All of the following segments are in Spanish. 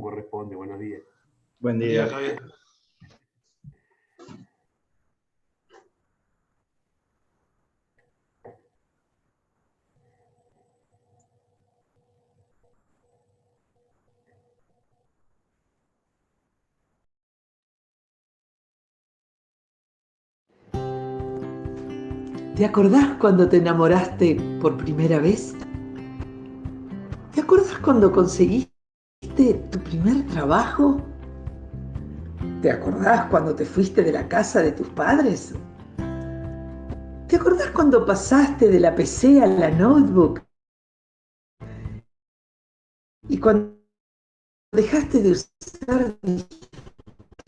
Corresponde. Buenos días. Buen día, Javier. ¿Te acordás cuando te enamoraste por primera vez? ¿Te acordás cuando conseguiste tu primer trabajo? ¿Te acordás cuando te fuiste de la casa de tus padres? ¿Te acordás cuando pasaste de la PC a la notebook? Y cuando dejaste de usar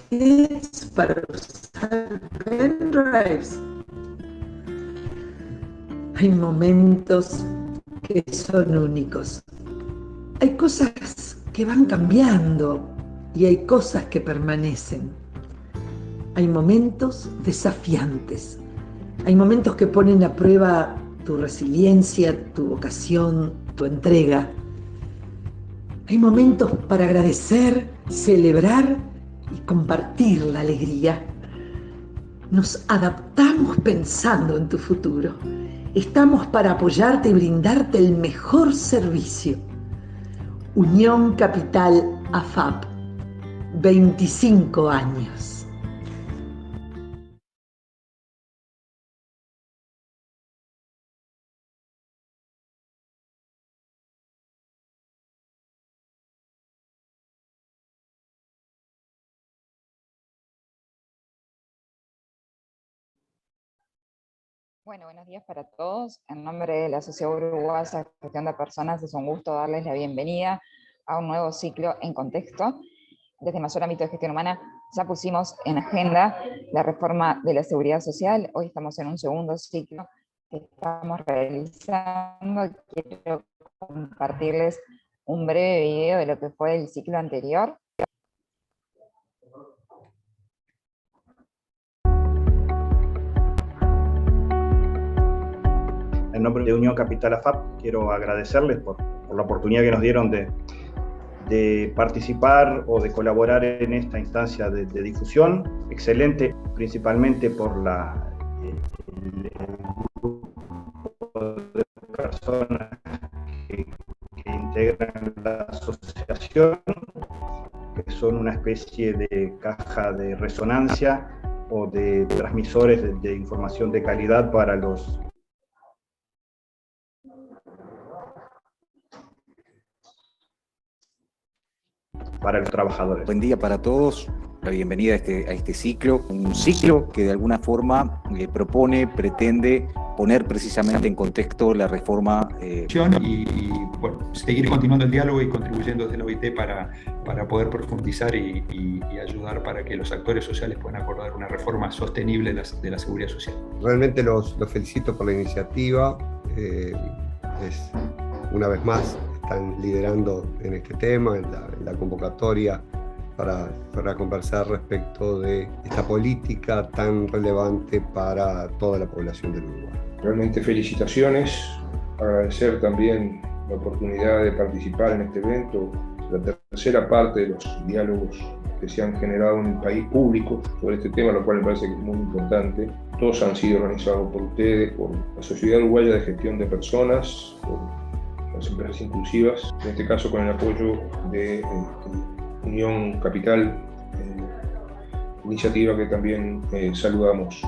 disquetes para usar pendrives. Hay momentos que son únicos. Hay cosas que van cambiando y hay cosas que permanecen. Hay momentos desafiantes. Hay momentos que ponen a prueba tu resiliencia, tu vocación, tu entrega. Hay momentos para agradecer, celebrar y compartir la alegría. Nos adaptamos pensando en tu futuro. Estamos para apoyarte y brindarte el mejor servicio. Unión Capital AFAP, 25 años. Bueno, buenos días para todos. En nombre de la Sociedad Uruguaya de Gestión de Personas, es un gusto darles la bienvenida a un nuevo ciclo en contexto. Desde Mayor Ámbito de Gestión Humana ya pusimos en agenda la reforma de la seguridad social. Hoy estamos en un segundo ciclo que estamos realizando. Quiero compartirles un breve video de lo que fue el ciclo anterior. En nombre de Unión Capital AFAP, quiero agradecerles por la oportunidad que nos dieron de participar o de colaborar en esta instancia de difusión. Excelente, principalmente por el grupo de personas que integran la asociación, que son una especie de caja de resonancia o de transmisores de información de calidad para los trabajadores. Buen día para todos, la bienvenida a este ciclo, un ciclo que de alguna forma pretende poner precisamente en contexto la reforma. Y bueno, seguir continuando el diálogo y contribuyendo desde la OIT para poder profundizar y ayudar para que los actores sociales puedan acordar una reforma sostenible de la seguridad social. Realmente los felicito por la iniciativa. Una vez más están liderando en este tema, en la convocatoria para conversar respecto de esta política tan relevante para toda la población del Uruguay. Realmente felicitaciones, agradecer también la oportunidad de participar en este evento, la tercera parte de los diálogos que se han generado en el país público sobre este tema, lo cual me parece que es muy importante. Todos han sido organizados por ustedes, por la Sociedad Uruguaya de Gestión de Personas, por las empresas inclusivas, en este caso con el apoyo de Unión Capital, iniciativa que también saludamos.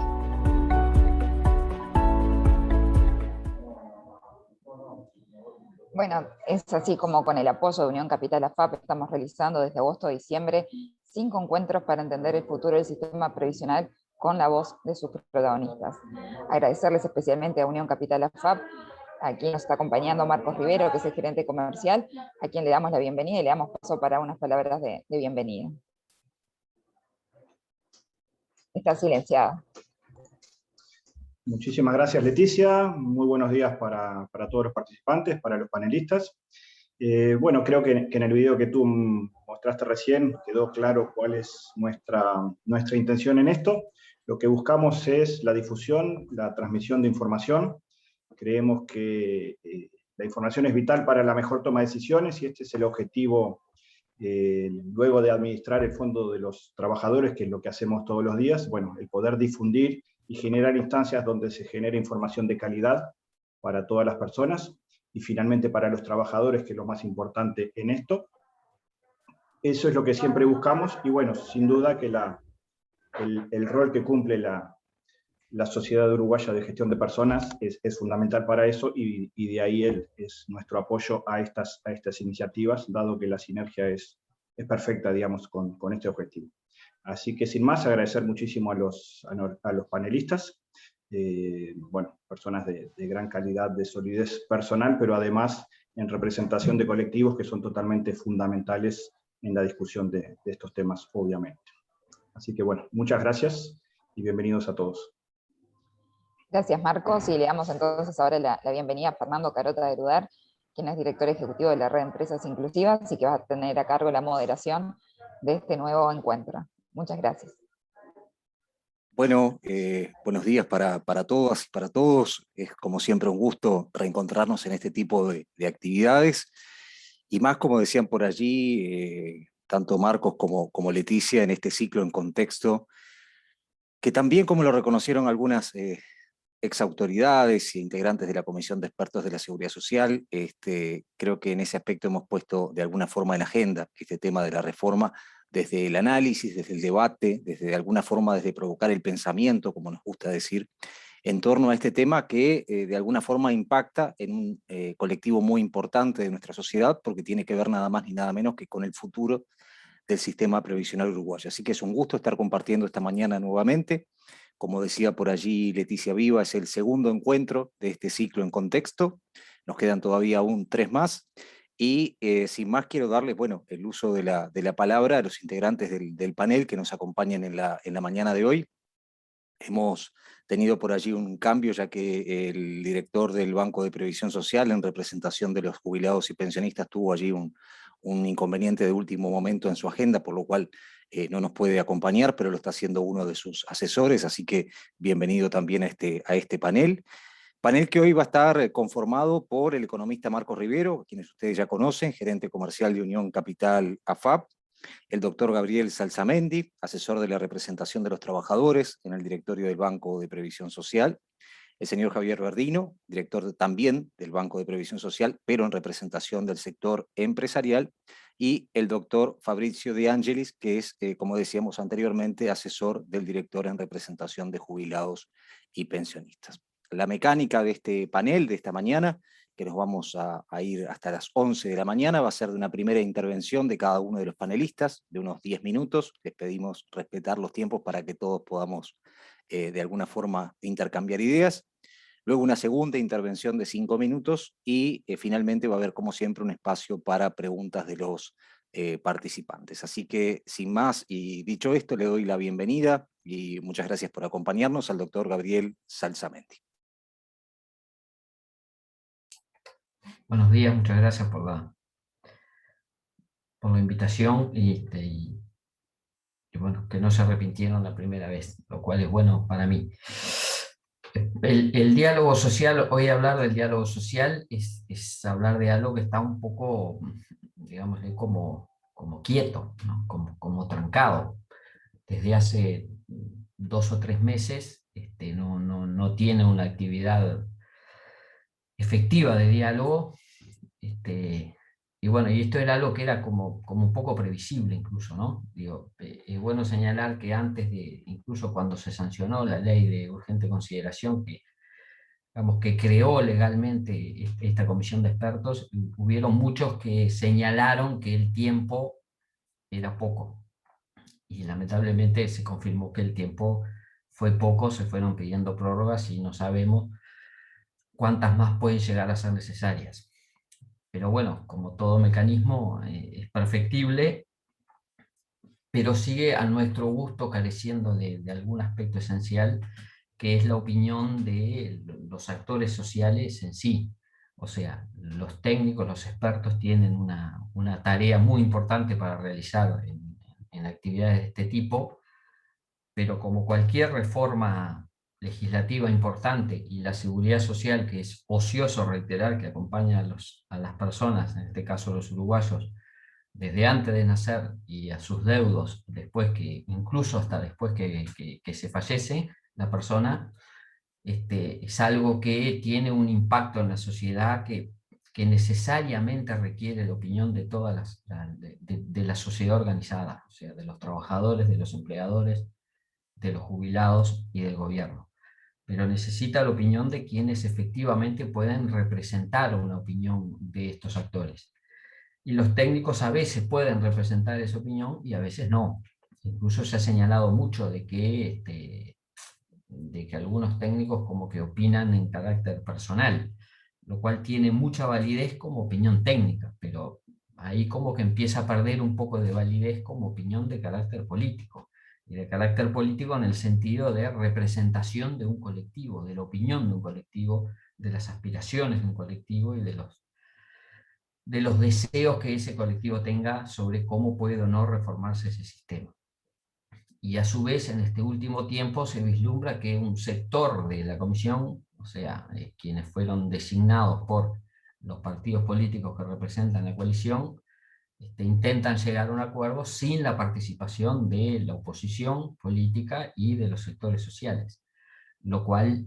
Bueno, es así como con el apoyo de Unión Capital AFAP estamos realizando desde agosto a diciembre 5 encuentros para entender el futuro del sistema previsional con la voz de sus protagonistas. Agradecerles especialmente a Unión Capital AFAP, a quien nos está acompañando Marcos Rivero, que es el gerente comercial, a quien le damos la bienvenida y le damos paso para unas palabras de bienvenida. Está silenciada. Muchísimas gracias, Leticia. Muy buenos días para todos los participantes, para los panelistas. Bueno, creo que en el video que tú mostraste recién quedó claro cuál es nuestra intención en esto. Lo que buscamos es la difusión, la transmisión de información. Creemos que la información es vital para la mejor toma de decisiones y este es el objetivo luego de administrar el fondo de los trabajadores, que es lo que hacemos todos los días, bueno, el poder difundir y generar instancias donde se genere información de calidad para todas las personas, y finalmente para los trabajadores, que es lo más importante en esto. Eso es lo que siempre buscamos, y bueno, sin duda que el rol que cumple la Sociedad Uruguaya de Gestión de Personas es fundamental para eso, y de ahí es nuestro apoyo a estas iniciativas, dado que la sinergia es perfecta, digamos, con este objetivo. Así que sin más, agradecer muchísimo a los panelistas, bueno, personas de gran calidad, de solidez personal, pero además en representación de colectivos que son totalmente fundamentales en la discusión de estos temas, obviamente. Así que bueno, muchas gracias y bienvenidos a todos. Gracias, Marcos, y le damos entonces ahora la bienvenida a Fernando Carota de Rudar, quien es director ejecutivo de la Red de Empresas Inclusivas y que va a tener a cargo la moderación de este nuevo encuentro. Muchas gracias. Bueno, buenos días para todas y para todos. Es como siempre un gusto reencontrarnos en este tipo de actividades. Y más, como decían por allí, tanto Marcos como Leticia, en este ciclo en contexto, que también, como lo reconocieron algunas exautoridades e integrantes de la Comisión de Expertos de la Seguridad Social, creo que en ese aspecto hemos puesto de alguna forma en agenda este tema de la reforma, desde el análisis, desde el debate, desde de alguna forma desde provocar el pensamiento, como nos gusta decir, en torno a este tema que de alguna forma impacta en un colectivo muy importante de nuestra sociedad, porque tiene que ver nada más ni nada menos que con el futuro del sistema previsional uruguayo. Así que es un gusto estar compartiendo esta mañana nuevamente. Como decía por allí Leticia Viva, es el segundo encuentro de este ciclo en contexto. Nos quedan todavía aún 3 más. Y sin más quiero darles el uso de la palabra a los integrantes del panel que nos acompañan en la mañana de hoy. Hemos tenido por allí un cambio, ya que el director del Banco de Previsión Social, en representación de los jubilados y pensionistas, tuvo allí un inconveniente de último momento en su agenda, por lo cual no nos puede acompañar, pero lo está haciendo uno de sus asesores, así que bienvenido también a este panel. Panel que hoy va a estar conformado por el economista Marcos Rivero, quienes ustedes ya conocen, gerente comercial de Unión Capital AFAP, el doctor Gabriel Salsamendi, asesor de la representación de los trabajadores en el directorio del Banco de Previsión Social, el señor Javier Verdino, director también del Banco de Previsión Social, pero en representación del sector empresarial, y el doctor Fabrizio De Angelis, que es, como decíamos anteriormente, asesor del director en representación de jubilados y pensionistas. La mecánica de este panel de esta mañana, que nos vamos a ir hasta las 11 de la mañana, va a ser de una primera intervención de cada uno de los panelistas, de unos 10 minutos. Les pedimos respetar los tiempos para que todos podamos de alguna forma intercambiar ideas. Luego una segunda intervención de 5 minutos y finalmente va a haber, como siempre, un espacio para preguntas de los participantes. Así que, sin más, y dicho esto, le doy la bienvenida y muchas gracias por acompañarnos al doctor Gabriel Salsamendi. Buenos días, muchas gracias por la invitación y bueno, que no se arrepintieron la primera vez, lo cual es bueno para mí. El diálogo social, hoy hablar del diálogo social es hablar de algo que está un poco, digamos, como quieto, ¿no? como trancado. Desde hace 2 o 3 meses no tiene una actividad efectiva de diálogo. Y bueno, y esto era algo que era como un poco previsible incluso, ¿no? Digo, es bueno señalar que antes incluso cuando se sancionó la ley de urgente consideración que creó legalmente esta comisión de expertos, hubieron muchos que señalaron que el tiempo era poco. Y lamentablemente se confirmó que el tiempo fue poco, se fueron pidiendo prórrogas y no sabemos cuántas más pueden llegar a ser necesarias. Pero bueno, como todo mecanismo es perfectible, pero sigue a nuestro gusto careciendo de algún aspecto esencial, que es la opinión de los actores sociales en sí. O sea, los técnicos, los expertos tienen una tarea muy importante para realizar en actividades de este tipo, pero como cualquier reforma legislativa importante, y la seguridad social, que es ocioso reiterar que acompaña a las personas, en este caso los uruguayos, desde antes de nacer y a sus deudos, incluso hasta después que se fallece la persona, es algo que tiene un impacto en la sociedad que necesariamente requiere la opinión de todas de la sociedad organizada, o sea, de los trabajadores, de los empleadores, de los jubilados y del gobierno. Pero necesita la opinión de quienes efectivamente pueden representar una opinión de estos actores. Y los técnicos a veces pueden representar esa opinión y a veces no. Incluso se ha señalado mucho de que algunos técnicos como que opinan en carácter personal, lo cual tiene mucha validez como opinión técnica, pero ahí como que empieza a perder un poco de validez como opinión de carácter político, y de carácter político en el sentido de representación de un colectivo, de la opinión de un colectivo, de las aspiraciones de un colectivo y de los deseos que ese colectivo tenga sobre cómo puede o no reformarse ese sistema. Y a su vez, en este último tiempo se vislumbra que un sector de la comisión, o sea, quienes fueron designados por los partidos políticos que representan la coalición, intentan llegar a un acuerdo sin la participación de la oposición política y de los sectores sociales, lo cual,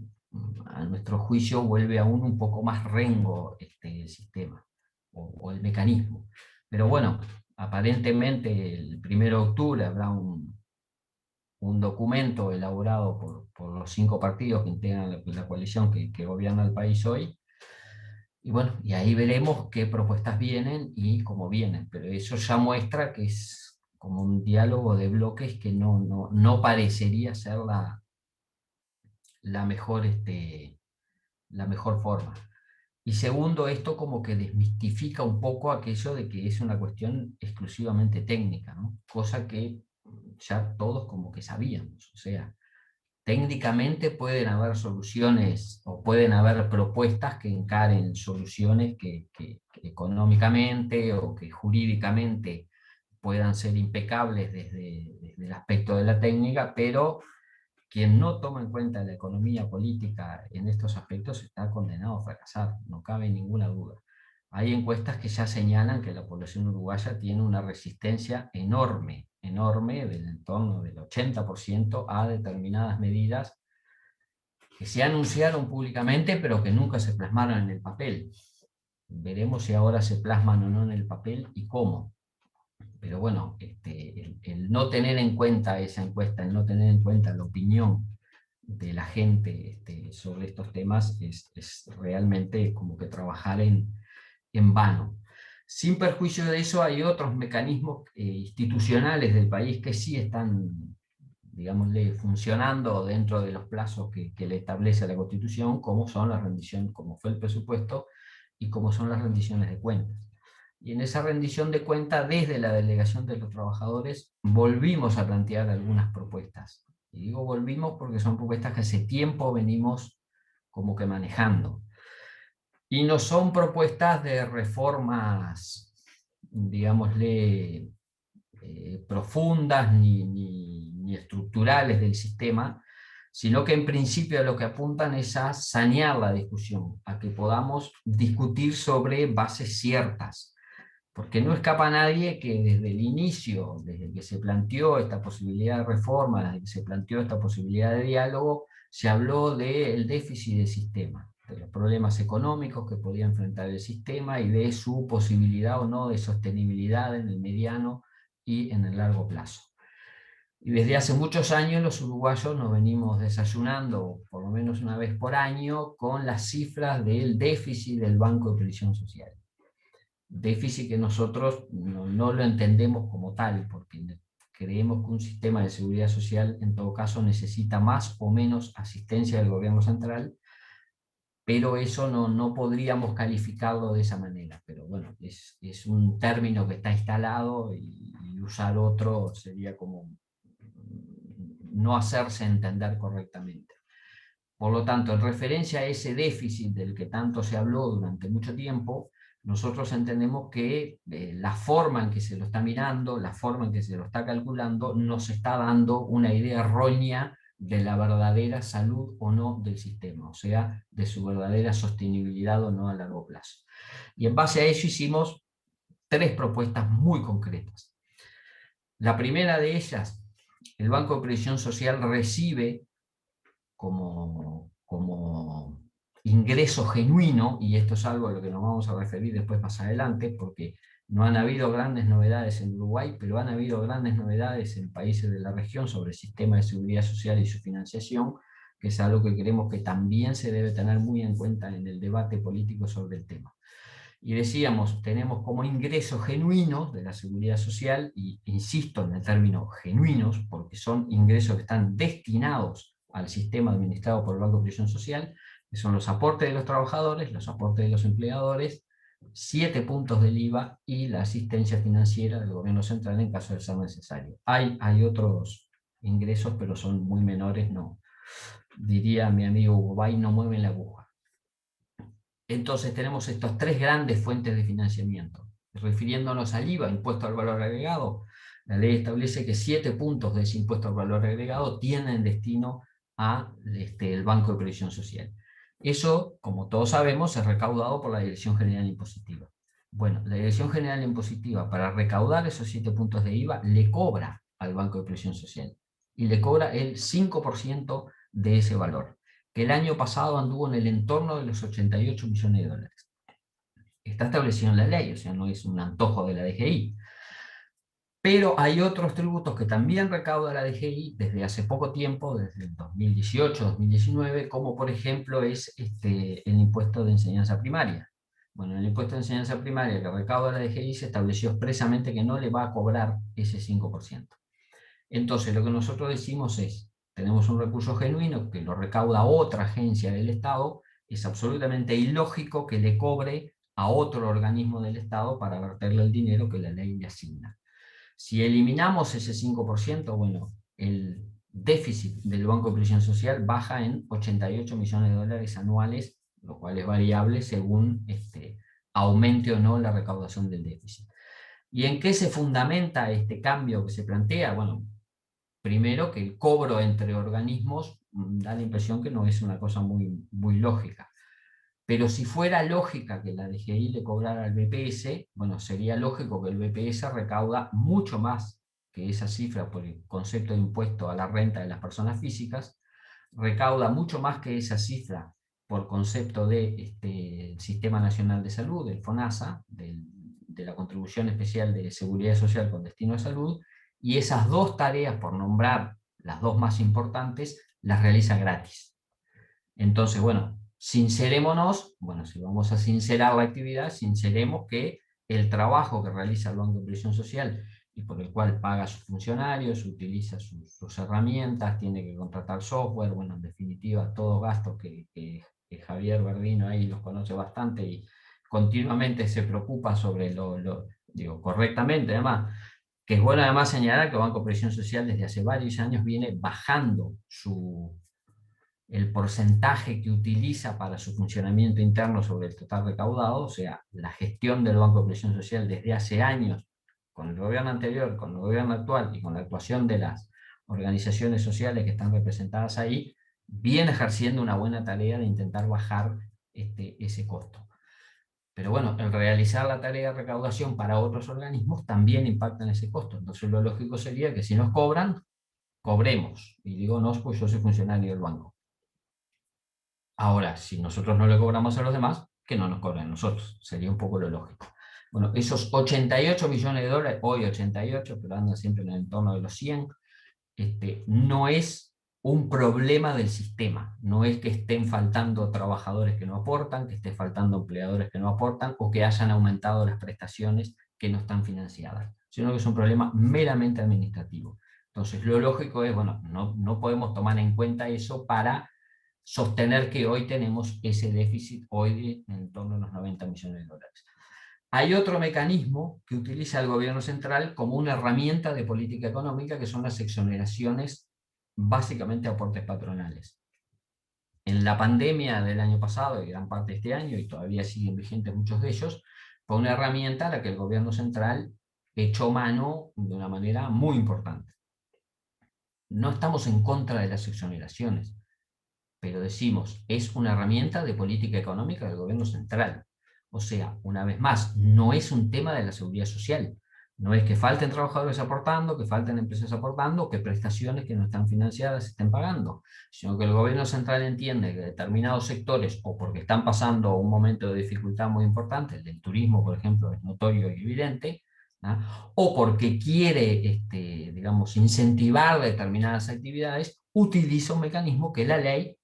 a nuestro juicio, vuelve aún un poco más rengo el sistema o el mecanismo. Pero bueno, aparentemente el 1 de octubre habrá un documento elaborado por los 5 partidos que integran la coalición que gobierna el país hoy, y bueno, y ahí veremos qué propuestas vienen y cómo vienen, pero eso ya muestra que es como un diálogo de bloques que no parecería ser la mejor forma. Y segundo, esto como que desmistifica un poco aquello de que es una cuestión exclusivamente técnica, ¿no? Cosa que ya todos como que sabíamos. O sea, técnicamente pueden haber soluciones o pueden haber propuestas que encaren soluciones que económicamente o que jurídicamente puedan ser impecables desde el aspecto de la técnica, pero quien no toma en cuenta la economía política en estos aspectos está condenado a fracasar, no cabe ninguna duda. Hay encuestas que ya señalan que la población uruguaya tiene una resistencia enorme, del entorno del 80% a determinadas medidas que se anunciaron públicamente pero que nunca se plasmaron en el papel. Veremos si ahora se plasman o no en el papel y cómo. Pero bueno, el no tener en cuenta esa encuesta, el no tener en cuenta la opinión de la gente sobre estos temas es realmente como que trabajar en vano. Sin perjuicio de eso, hay otros mecanismos institucionales del país que sí están, digámosle, funcionando dentro de los plazos que le establece la Constitución, como son las rendiciones, como fue el presupuesto, y como son las rendiciones de cuentas. Y en esa rendición de cuentas, desde la delegación de los trabajadores, volvimos a plantear algunas propuestas. Y digo volvimos porque son propuestas que hace tiempo venimos como que manejando. Y no son propuestas de reformas, digámosle, profundas ni estructurales del sistema, sino que en principio lo que apuntan es a sanear la discusión, a que podamos discutir sobre bases ciertas, porque no escapa a nadie que desde el inicio, desde que se planteó esta posibilidad de reforma, desde que se planteó esta posibilidad de diálogo, se habló del déficit del sistema, de los problemas económicos que podía enfrentar el sistema y de su posibilidad o no de sostenibilidad en el mediano y en el largo plazo. Y desde hace muchos años los uruguayos nos venimos desayunando, por lo menos una vez por año, con las cifras del déficit del Banco de Previsión Social. Déficit que nosotros no lo entendemos como tal, porque creemos que un sistema de seguridad social en todo caso necesita más o menos asistencia del gobierno central, pero eso no podríamos calificarlo de esa manera. Pero bueno, es un término que está instalado y usar otro sería como no hacerse entender correctamente. Por lo tanto, en referencia a ese déficit del que tanto se habló durante mucho tiempo, nosotros entendemos que la forma en que se lo está mirando, la forma en que se lo está calculando, nos está dando una idea errónea de la verdadera salud o no del sistema, o sea, de su verdadera sostenibilidad o no a largo plazo. Y en base a eso hicimos 3 propuestas muy concretas. La primera de ellas, el Banco de Previsión Social recibe como ingreso genuino, y esto es algo a lo que nos vamos a referir después más adelante, porque no han habido grandes novedades en Uruguay, pero han habido grandes novedades en países de la región sobre el sistema de seguridad social y su financiación, que es algo que creemos que también se debe tener muy en cuenta en el debate político sobre el tema. Y decíamos, tenemos como ingresos genuinos de la seguridad social, y insisto en el término genuinos, porque son ingresos que están destinados al sistema administrado por el Banco de Previsión Social, que son los aportes de los trabajadores, los aportes de los empleadores, 7 puntos del IVA y la asistencia financiera del gobierno central en caso de ser necesario. Hay otros ingresos, pero son muy menores, no. Diría mi amigo Ubay, no mueven la aguja. Entonces tenemos estas 3 grandes fuentes de financiamiento. Refiriéndonos al IVA, impuesto al valor agregado, la ley establece que 7 puntos de ese impuesto al valor agregado tienen destino al Banco de Previsión Social. Eso, como todos sabemos, es recaudado por la Dirección General Impositiva. Bueno, la Dirección General Impositiva, para recaudar esos 7 puntos de IVA, le cobra al Banco de Previsión Social, y le cobra el 5% de ese valor, que el año pasado anduvo en el entorno de los 88 millones de dólares. Está establecido en la ley, o sea, no es un antojo de la DGI. Pero hay otros tributos que también recauda la DGI desde hace poco tiempo, desde el 2018-2019, como por ejemplo es el impuesto de enseñanza primaria. Bueno, en el impuesto de enseñanza primaria que recauda la DGI se estableció expresamente que no le va a cobrar ese 5%. Entonces lo que nosotros decimos es, tenemos un recurso genuino que lo recauda otra agencia del Estado, es absolutamente ilógico que le cobre a otro organismo del Estado para verterle el dinero que la ley le asigna. Si eliminamos ese 5%, bueno, el déficit del Banco de Previsión Social baja en 88 millones de dólares anuales, lo cual es variable según aumente o no la recaudación del déficit. ¿Y en qué se fundamenta este cambio que se plantea? Bueno, primero que el cobro entre organismos da la impresión que no es una cosa muy lógica. Pero si fuera lógica que la DGI le cobrara al BPS, bueno, sería lógico que el BPS recauda mucho más que esa cifra por el concepto de impuesto a la renta de las personas físicas, recauda mucho más que esa cifra por concepto de Sistema Nacional de Salud, del FONASA, de la Contribución Especial de Seguridad Social con destino a salud, y esas 2 tareas, por nombrar las 2 más importantes, las realiza gratis. Entonces, bueno, sincerémonos, bueno, si vamos a sincerar la actividad, sinceremos que el trabajo que realiza el Banco de Previsión Social y por el cual paga a sus funcionarios, utiliza sus herramientas, tiene que contratar software, bueno, en definitiva, todos gastos que Javier Verdino ahí los conoce bastante y continuamente se preocupa sobre digo, correctamente además, que es bueno además señalar que el Banco de Previsión Social desde hace varios años viene bajando el porcentaje que utiliza para su funcionamiento interno sobre el total recaudado, o sea, la gestión del Banco de Previsión Social desde hace años, con el gobierno anterior, con el gobierno actual y con la actuación de las organizaciones sociales que están representadas ahí, viene ejerciendo una buena tarea de intentar bajar ese costo. Pero bueno, el realizar la tarea de recaudación para otros organismos también impacta en ese costo. Entonces lo lógico sería que si nos cobran, cobremos. Y digo nos, pues yo soy funcionario del banco. Ahora, si nosotros no le cobramos a los demás, que no nos cobren a nosotros. Sería un poco lo lógico. Bueno, esos 88 millones de dólares, hoy 88, pero andan siempre en el entorno de los 100, no es un problema del sistema. No es que estén faltando trabajadores que no aportan, que estén faltando empleadores que no aportan, o que hayan aumentado las prestaciones que no están financiadas, sino que es un problema meramente administrativo. Entonces, lo lógico es, bueno, no podemos tomar en cuenta eso para sostener que hoy tenemos ese déficit, hoy en torno a los 90 millones de dólares. Hay otro mecanismo que utiliza el gobierno central como una herramienta de política económica, que son las exoneraciones, básicamente aportes patronales. En la pandemia del año pasado y gran parte de este año, y todavía siguen vigentes muchos de ellos, fue una herramienta a la que el gobierno central echó mano de una manera muy importante. No estamos en contra de las exoneraciones, pero decimos, es una herramienta de política económica del gobierno central. O sea, una vez más, no es un tema de la seguridad social. No es que falten trabajadores aportando, que falten empresas aportando, que prestaciones que no están financiadas se estén pagando, sino que el gobierno central entiende que determinados sectores, o porque están pasando un momento de dificultad muy importante, el del turismo, por ejemplo, es notorio y evidente, ¿ah? O porque quiere, digamos, incentivar determinadas actividades, utiliza un mecanismo que la ley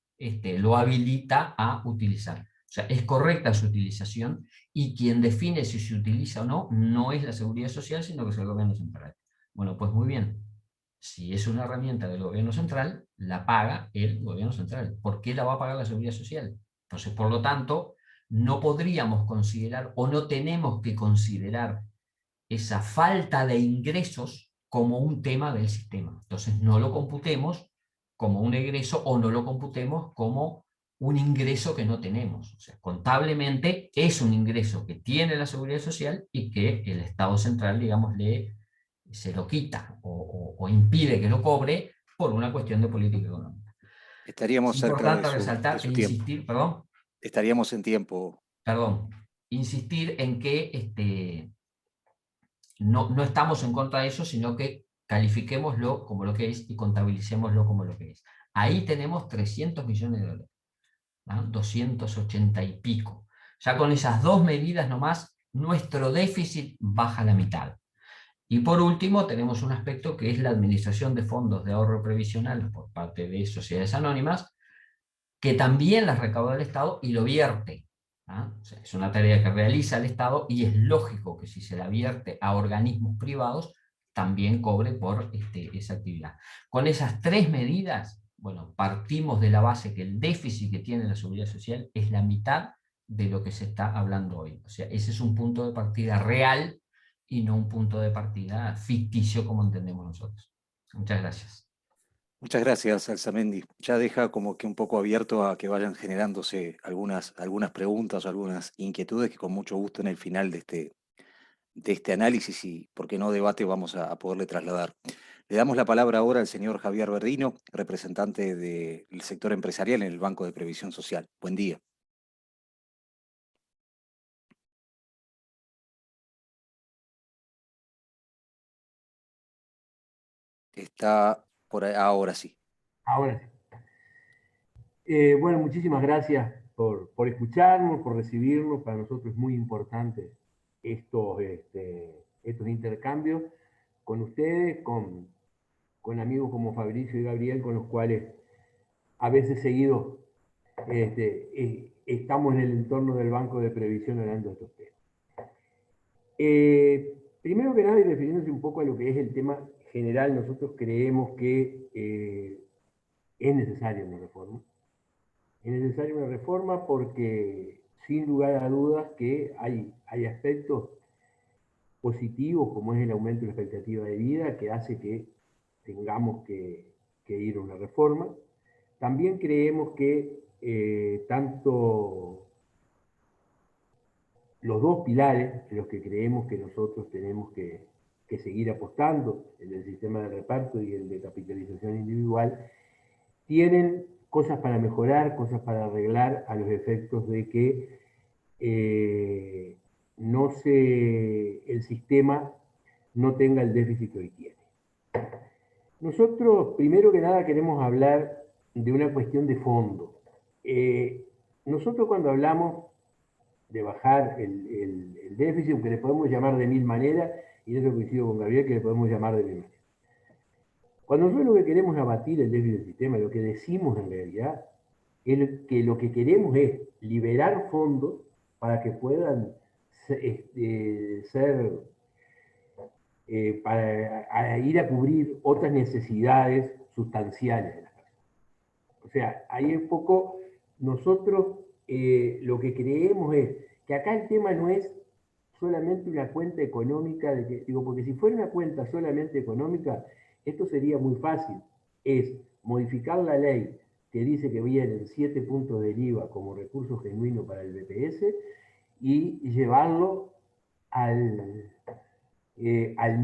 lo habilita a utilizar. O sea, es correcta su utilización, y quien define si se utiliza o no, no es la seguridad social, sino que es el gobierno central. Bueno, pues muy bien. Si es una herramienta del gobierno central, la paga el gobierno central. ¿Por qué la va a pagar la seguridad social? Entonces, por lo tanto, no podríamos considerar, o no tenemos que considerar, esa falta de ingresos como un tema del sistema. Entonces, no lo computemos como un egreso, o no lo computemos como un ingreso que no tenemos. O sea, contablemente es un ingreso que tiene la seguridad social y que el Estado central, digamos, se lo quita o impide que lo cobre por una cuestión de política económica. Es Estaríamos cerca importante de resaltar e su tiempo. insistir, perdón, Estaríamos en tiempo. insistir en que no estamos en contra de eso, sino que califiquémoslo como lo que es y contabilicémoslo como lo que es. Ahí tenemos 300 millones de dólares, ¿no? 280 y pico. Ya con esas dos medidas nomás, nuestro déficit baja a la mitad. Y por último, tenemos un aspecto que es la administración de fondos de ahorro previsional por parte de sociedades anónimas, que también las recauda el Estado y lo vierte. ¿Ah? O sea, es una tarea que realiza el Estado, y es lógico que si se la vierte a organismos privados, también cobre por esa actividad. Con esas tres medidas, bueno, partimos de la base que el déficit que tiene la seguridad social es la mitad de lo que se está hablando hoy. O sea, ese es un punto de partida real y no un punto de partida ficticio como entendemos nosotros. Muchas gracias. Muchas gracias, Alzamendi. Ya deja como que un poco abierto a que vayan generándose algunas preguntas o algunas inquietudes que con mucho gusto en el final de este análisis y, por qué no, debate, vamos a poderle trasladar. Le damos la palabra ahora al señor Javier Verdino, representante del sector empresarial en el Banco de Previsión Social. Buen día. Está por ahí, ahora sí. Ahora sí. Bueno, muchísimas gracias por escucharnos, por recibirnos. Para nosotros es muy importante estos intercambios con ustedes, con amigos como Fabricio y Gabriel, con los cuales a veces seguidos estamos en el entorno del Banco de Previsión hablando de estos temas. Primero que nada, y refiriéndose un poco a lo que es el tema general, nosotros creemos que es necesaria una reforma. Es necesaria una reforma porque, sin lugar a dudas, que hay aspectos positivos, como es el aumento de la expectativa de vida, que hace que tengamos que ir a una reforma. También creemos que tanto los dos pilares en los que creemos que nosotros tenemos que seguir apostando, el del sistema de reparto y el de capitalización individual, tienen cosas para mejorar, cosas para arreglar a los efectos de que el sistema no tenga el déficit que hoy tiene. Nosotros, primero que nada, queremos hablar de una cuestión de fondo. Nosotros, cuando hablamos de bajar el déficit, que le podemos llamar de mil maneras, y eso coincido con Gabriel, que le podemos llamar de mil maneras. Cuando nosotros lo que queremos es abatir el déficit del sistema, lo que decimos en realidad es que lo que queremos es liberar fondos para que puedan para ir a cubrir otras necesidades sustanciales de las personas. O sea, ahí un poco nosotros lo que creemos es que acá el tema no es solamente una cuenta económica, porque si fuera una cuenta solamente económica, esto sería muy fácil. Es modificar la ley que dice que vienen 7 puntos del IVA como recurso genuino para el BPS y llevarlo al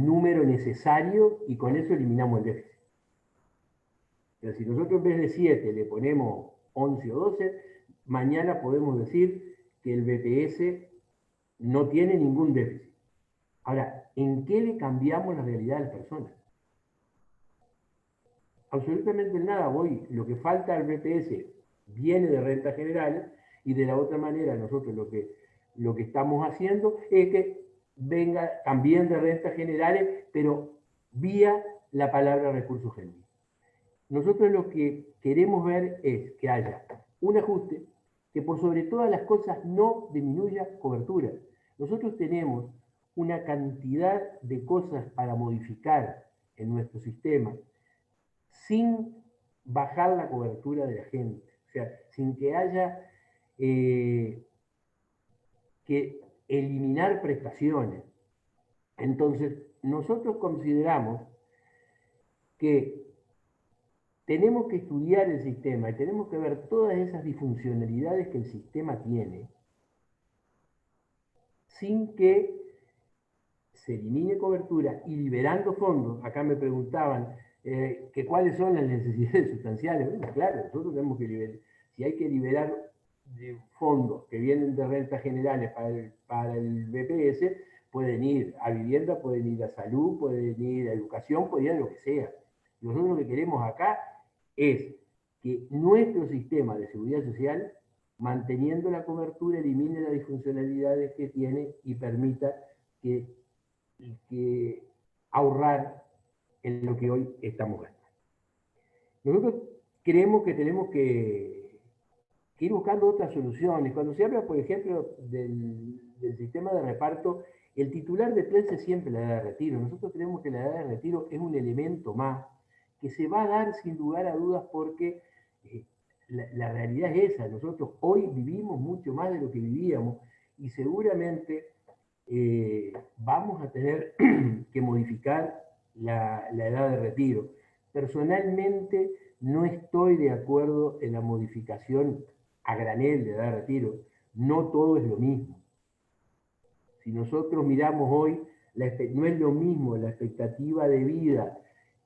número necesario, y con eso eliminamos el déficit. Pero si nosotros en vez de 7 le ponemos 11 o 12, mañana podemos decir que el BPS no tiene ningún déficit. Ahora, ¿en qué le cambiamos la realidad a las personas? Absolutamente en nada. Hoy lo que falta al BPS viene de renta general, y de la otra manera nosotros lo que estamos haciendo es que venga también de rentas generales, pero vía la palabra recursos genuinos. Nosotros lo que queremos ver es que haya un ajuste que por sobre todas las cosas no disminuya cobertura. Nosotros tenemos una cantidad de cosas para modificar en nuestro sistema sin bajar la cobertura de la gente, o sea, sin que haya que eliminar prestaciones. Entonces, nosotros consideramos que tenemos que estudiar el sistema y tenemos que ver todas esas disfuncionalidades que el sistema tiene sin que se elimine cobertura y liberando fondos. Acá me preguntaban que cuáles son las necesidades sustanciales. Bueno, claro, nosotros tenemos que liberar. Si hay que liberar fondos que vienen de rentas generales para el BPS, pueden ir a vivienda, pueden ir a salud, pueden ir a educación, pueden ir a lo que sea. Nosotros lo que queremos acá es que nuestro sistema de seguridad social, manteniendo la cobertura, elimine las disfuncionalidades que tiene y permita que ahorrar en lo que hoy estamos gastando. Nosotros creemos que tenemos que ir buscando otras soluciones. Cuando se habla, por ejemplo, del sistema de reparto, el titular de prensa es siempre la edad de retiro. Nosotros creemos que la edad de retiro es un elemento más que se va a dar sin lugar a dudas porque la realidad es esa. Nosotros hoy vivimos mucho más de lo que vivíamos y seguramente vamos a tener que modificar la edad de retiro. Personalmente no estoy de acuerdo en la modificación a granel de edad de retiro. No todo es lo mismo. Si nosotros miramos hoy, no es lo mismo la expectativa de vida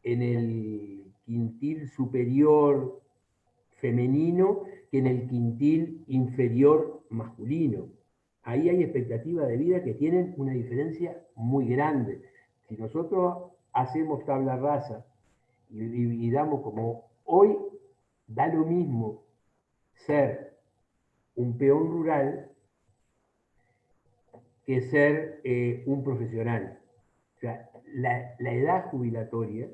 en el quintil superior femenino que en el quintil inferior masculino. Ahí hay expectativas de vida que tienen una diferencia muy grande. Si nosotros hacemos tabla rasa y damos como hoy, da lo mismo ser un peón rural que ser un profesional. O sea, la edad jubilatoria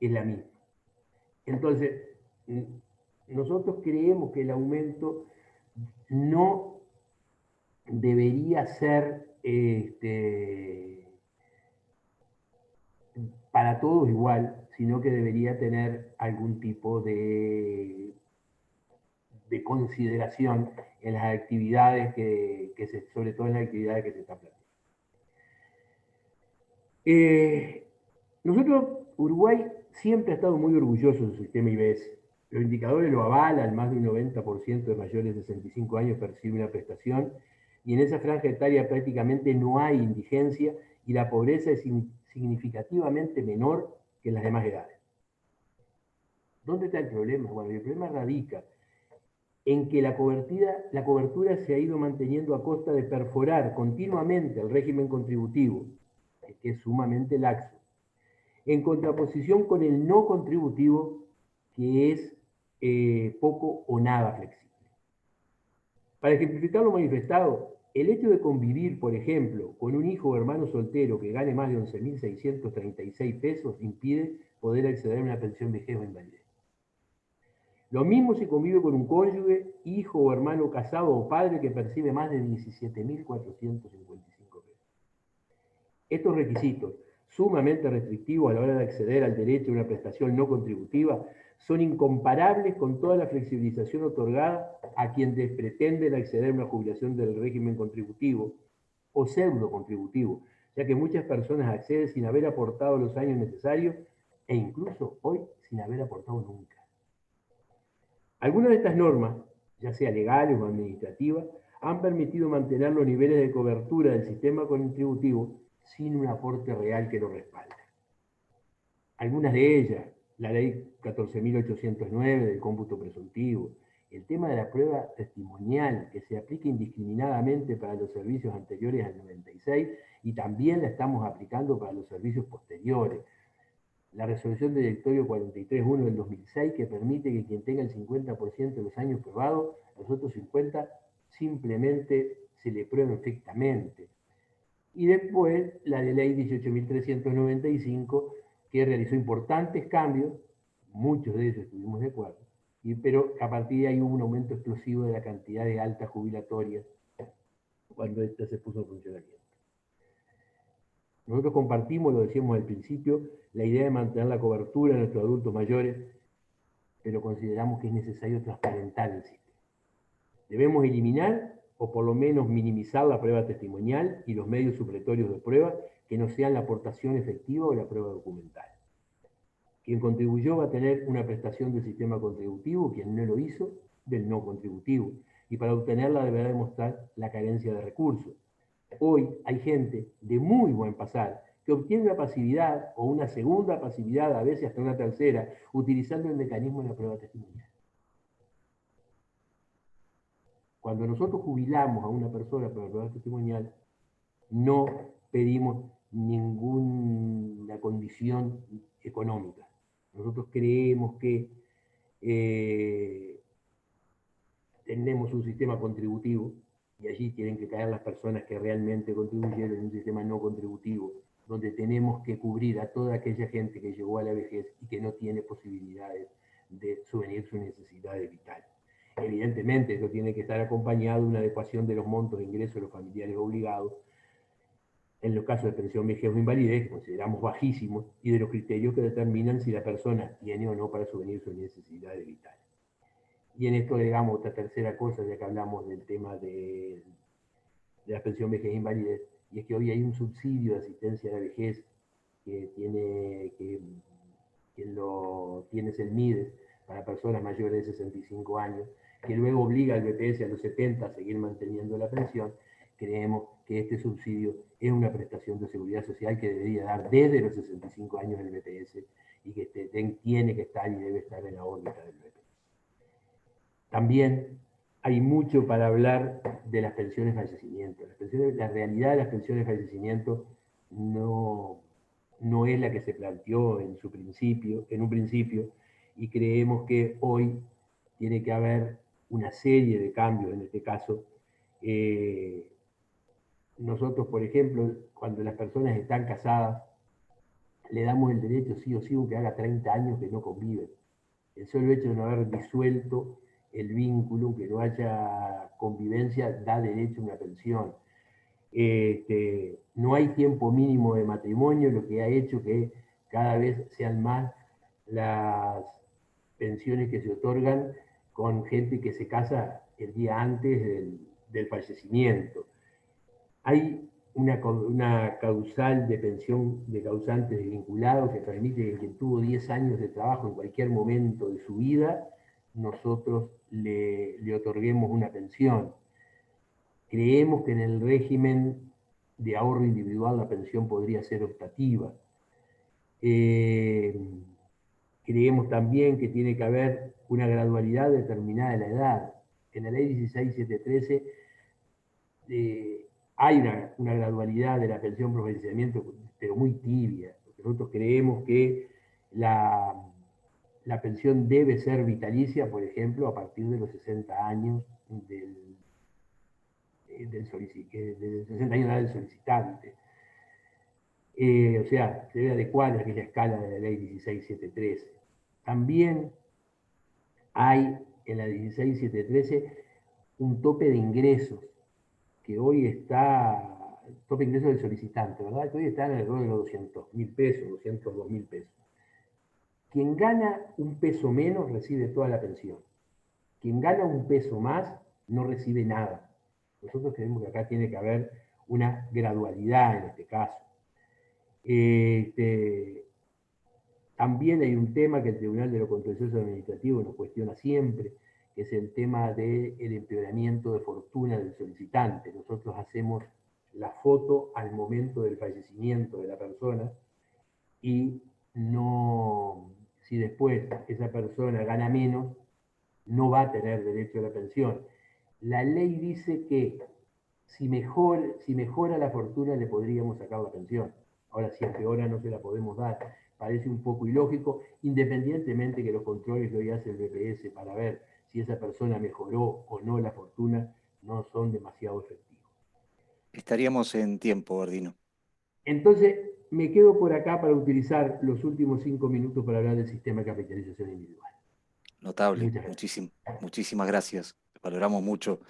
es la misma. Entonces, nosotros creemos que el aumento no debería ser para todos igual, sino que debería tener algún tipo de consideración en las actividades sobre todo en las actividades que se están planteando. Nosotros, Uruguay, siempre ha estado muy orgulloso del sistema IBS. Los indicadores lo avalan, más de un 90% de mayores de 65 años percibe una prestación, y en esa franja etaria prácticamente no hay indigencia y la pobreza es significativamente menor que en las demás edades. ¿Dónde está el problema? Bueno, el problema radica en que la cobertura se ha ido manteniendo a costa de perforar continuamente el régimen contributivo, que es sumamente laxo, en contraposición con el no contributivo, que es poco o nada flexible. Para ejemplificar lo manifestado, el hecho de convivir, por ejemplo, con un hijo o hermano soltero que gane más de 11.636 pesos impide poder acceder a una pensión vejez o invalidez. Lo mismo si convive con un cónyuge, hijo o hermano casado o padre que percibe más de 17.455 pesos. Estos requisitos, sumamente restrictivos a la hora de acceder al derecho a una prestación no contributiva, son incomparables con toda la flexibilización otorgada a quienes pretenden acceder a una jubilación del régimen contributivo o pseudo contributivo, ya que muchas personas acceden sin haber aportado los años necesarios e incluso hoy sin haber aportado nunca. Algunas de estas normas, ya sea legales o administrativas, han permitido mantener los niveles de cobertura del sistema contributivo sin un aporte real que lo respalde. Algunas de ellas, la ley 14.809 del cómputo presuntivo el tema de la prueba testimonial, que se aplica indiscriminadamente para los servicios anteriores al 96 y también la estamos aplicando para los servicios posteriores. La resolución del directorio 43.1 del 2006 que permite que quien tenga el 50% de los años probados, los otros 50 simplemente se le prueben efectivamente. Y después la de ley 18.395 que realizó importantes cambios, muchos de ellos estuvimos de acuerdo, pero a partir de ahí hubo un aumento explosivo de la cantidad de altas jubilatorias cuando esta se puso en funcionamiento. Nosotros compartimos, lo decíamos al principio, la idea de mantener la cobertura de nuestros adultos mayores, pero consideramos que es necesario transparentar el sistema. Debemos eliminar o por lo menos minimizar la prueba testimonial y los medios supletorios de prueba que no sean la aportación efectiva o la prueba documental. Quien contribuyó va a tener una prestación del sistema contributivo, quien no lo hizo, del no contributivo. Y para obtenerla deberá demostrar la carencia de recursos. Hoy hay gente de muy buen pasar que obtiene una pasividad o una segunda pasividad, a veces hasta una tercera, utilizando el mecanismo de la prueba testimonial. Cuando nosotros jubilamos a una persona por la prueba testimonial, no pedimos ninguna condición económica. Nosotros creemos que tenemos un sistema contributivo y allí tienen que caer las personas que realmente contribuyeron en un sistema no contributivo, donde tenemos que cubrir a toda aquella gente que llegó a la vejez y que no tiene posibilidades de subvenir sus necesidades vitales. Evidentemente, eso tiene que estar acompañado de una adecuación de los montos de ingresos de los familiares obligados, en los casos de pensión, vejez o invalidez, que consideramos bajísimos, y de los criterios que determinan si la persona tiene o no para subvenir sus necesidades vitales. Y en esto agregamos otra tercera cosa, ya que hablamos del tema de la pensión, vejez e invalidez, y es que hoy hay un subsidio de asistencia a la vejez que quien lo tiene es el MIDES para personas mayores de 65 años, que luego obliga al BPS a los 70 a seguir manteniendo la pensión. Creemos que este subsidio es una prestación de seguridad social que debería dar desde los 65 años el BPS y que tiene que estar y debe estar en la órbita del BPS. También hay mucho para hablar de las pensiones de fallecimiento. La realidad de las pensiones de fallecimiento no es la que se planteó en un principio, y creemos que hoy tiene que haber una serie de cambios en este caso. Nosotros, por ejemplo, cuando las personas están casadas, le damos el derecho sí o sí, aunque haga 30 años que no conviven. El solo hecho de no haber disuelto el vínculo, que no haya convivencia, da derecho a una pensión. No hay tiempo mínimo de matrimonio, lo que ha hecho que cada vez sean más las pensiones que se otorgan con gente que se casa el día antes del fallecimiento. Hay una causal de pensión de causantes desvinculados que permite que quien tuvo 10 años de trabajo en cualquier momento de su vida, nosotros le otorguemos una pensión. Creemos que en el régimen de ahorro individual la pensión podría ser optativa. Creemos también que tiene que haber una gradualidad determinada de la edad. En la ley 16713 hay una gradualidad de la pensión por fallecimiento, pero muy tibia. Nosotros creemos que la pensión debe ser vitalicia, por ejemplo, a partir de los 60 años del 60 años de edad del solicitante. O sea, se debe adecuar a aquella escala de la ley 16713. También hay en la 16713 un tope de ingresos, que hoy está, tope de ingresos del solicitante, ¿verdad? Que hoy está alrededor de los 200.000 pesos, 202.000 pesos. Quien gana un peso menos recibe toda la pensión. Quien gana un peso más no recibe nada. Nosotros creemos que acá tiene que haber una gradualidad en este caso. También hay un tema que el Tribunal de lo Contencioso Administrativo nos cuestiona siempre, que es el tema del empeoramiento de fortuna del solicitante. Nosotros hacemos la foto al momento del fallecimiento de la persona y no, si después esa persona gana menos, no va a tener derecho a la pensión. La ley dice que si mejora la fortuna le podríamos sacar la pensión. Ahora, si empeora no se la podemos dar. Parece un poco ilógico, independientemente que los controles lo hace el BPS para ver si esa persona mejoró o no la fortuna, no son demasiado efectivos. Estaríamos en tiempo, Gordino. Entonces, me quedo por acá para utilizar los últimos 5 minutos para hablar del sistema de capitalización individual. Notable, muchísimas gracias. Valoramos mucho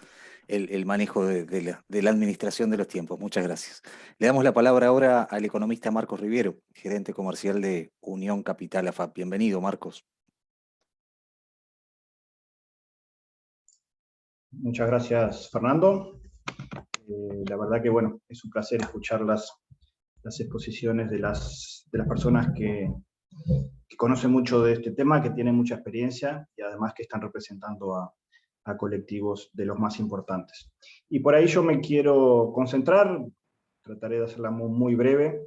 el manejo de la administración de los tiempos. Muchas gracias. Le damos la palabra ahora al economista Marcos Riviero, gerente comercial de Unión Capital AFAP. Bienvenido, Marcos. Muchas gracias, Fernando. La verdad que, bueno, es un placer escuchar las exposiciones de las personas que conocen mucho de este tema, que tienen mucha experiencia y además que están representando a colectivos de los más importantes. Y por ahí yo me quiero concentrar, trataré de hacerla muy breve.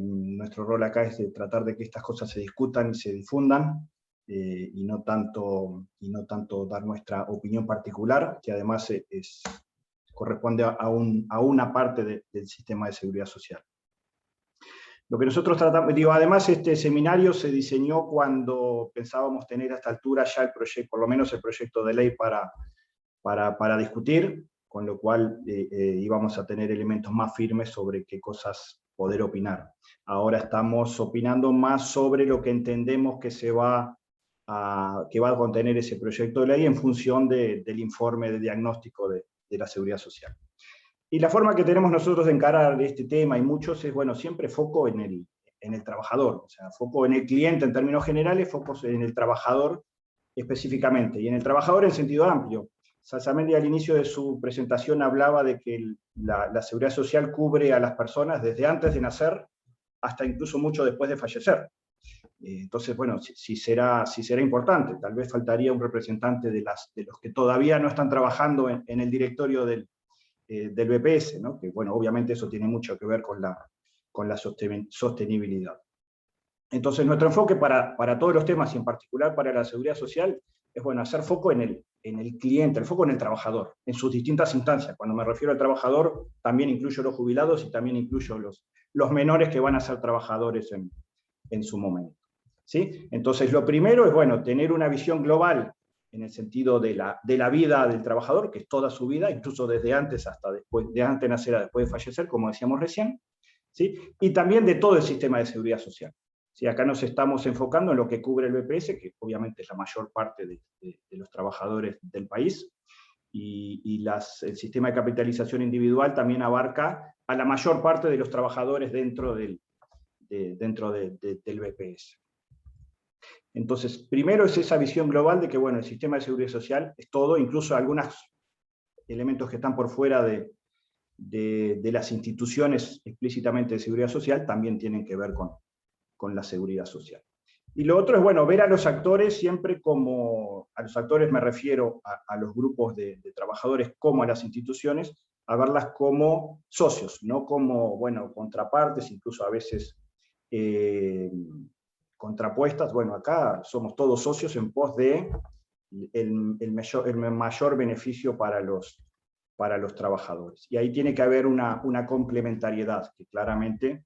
Nuestro rol acá es de tratar de que estas cosas se discutan y se difundan, y no tanto dar nuestra opinión particular, que además corresponde a una parte del sistema de seguridad social. Lo que nosotros tratamos, además este seminario se diseñó cuando pensábamos tener a esta altura ya el proyecto, por lo menos el proyecto de ley para discutir, con lo cual íbamos a tener elementos más firmes sobre qué cosas poder opinar. Ahora estamos opinando más sobre lo que entendemos que va a contener ese proyecto de ley en función del informe de diagnóstico de la seguridad social. Y la forma que tenemos nosotros de encarar este tema y muchos es, bueno, siempre foco en el trabajador, o sea, foco en el cliente en términos generales, foco en el trabajador específicamente, y en el trabajador en sentido amplio. Salsamendi al inicio de su presentación hablaba de que la seguridad social cubre a las personas desde antes de nacer hasta incluso mucho después de fallecer. Entonces, bueno, si será importante, tal vez faltaría un representante de los que todavía no están trabajando en el directorio del BPS, ¿no? Que, bueno, obviamente eso tiene mucho que ver con la sostenibilidad. Entonces, nuestro enfoque para todos los temas, y en particular para la seguridad social, es, bueno, hacer foco en el cliente, el foco en el trabajador, en sus distintas instancias. Cuando me refiero al trabajador, también incluyo los jubilados y también incluyo los menores que van a ser trabajadores en su momento, ¿sí? Entonces, lo primero es, bueno, tener una visión global en el sentido de la vida del trabajador, que es toda su vida, incluso desde antes hasta después, de antes de nacer a después de fallecer, como decíamos recién, ¿sí? Y también de todo el sistema de seguridad social. ¿Sí? Acá nos estamos enfocando en lo que cubre el BPS, que obviamente es la mayor parte de los trabajadores del país, y el sistema de capitalización individual también abarca a la mayor parte de los trabajadores dentro del BPS. Entonces, primero es esa visión global de que, bueno, el sistema de seguridad social es todo, incluso algunos elementos que están por fuera de las instituciones explícitamente de seguridad social también tienen que ver con la seguridad social. Y lo otro es, bueno, ver a los actores siempre como, a los actores me refiero a los grupos de trabajadores como a las instituciones, a verlas como socios, no como, bueno, contrapartes, incluso a veces contrapuestas. Bueno, acá somos todos socios en pos de el mayor beneficio para los trabajadores. Y ahí tiene que haber una complementariedad, que claramente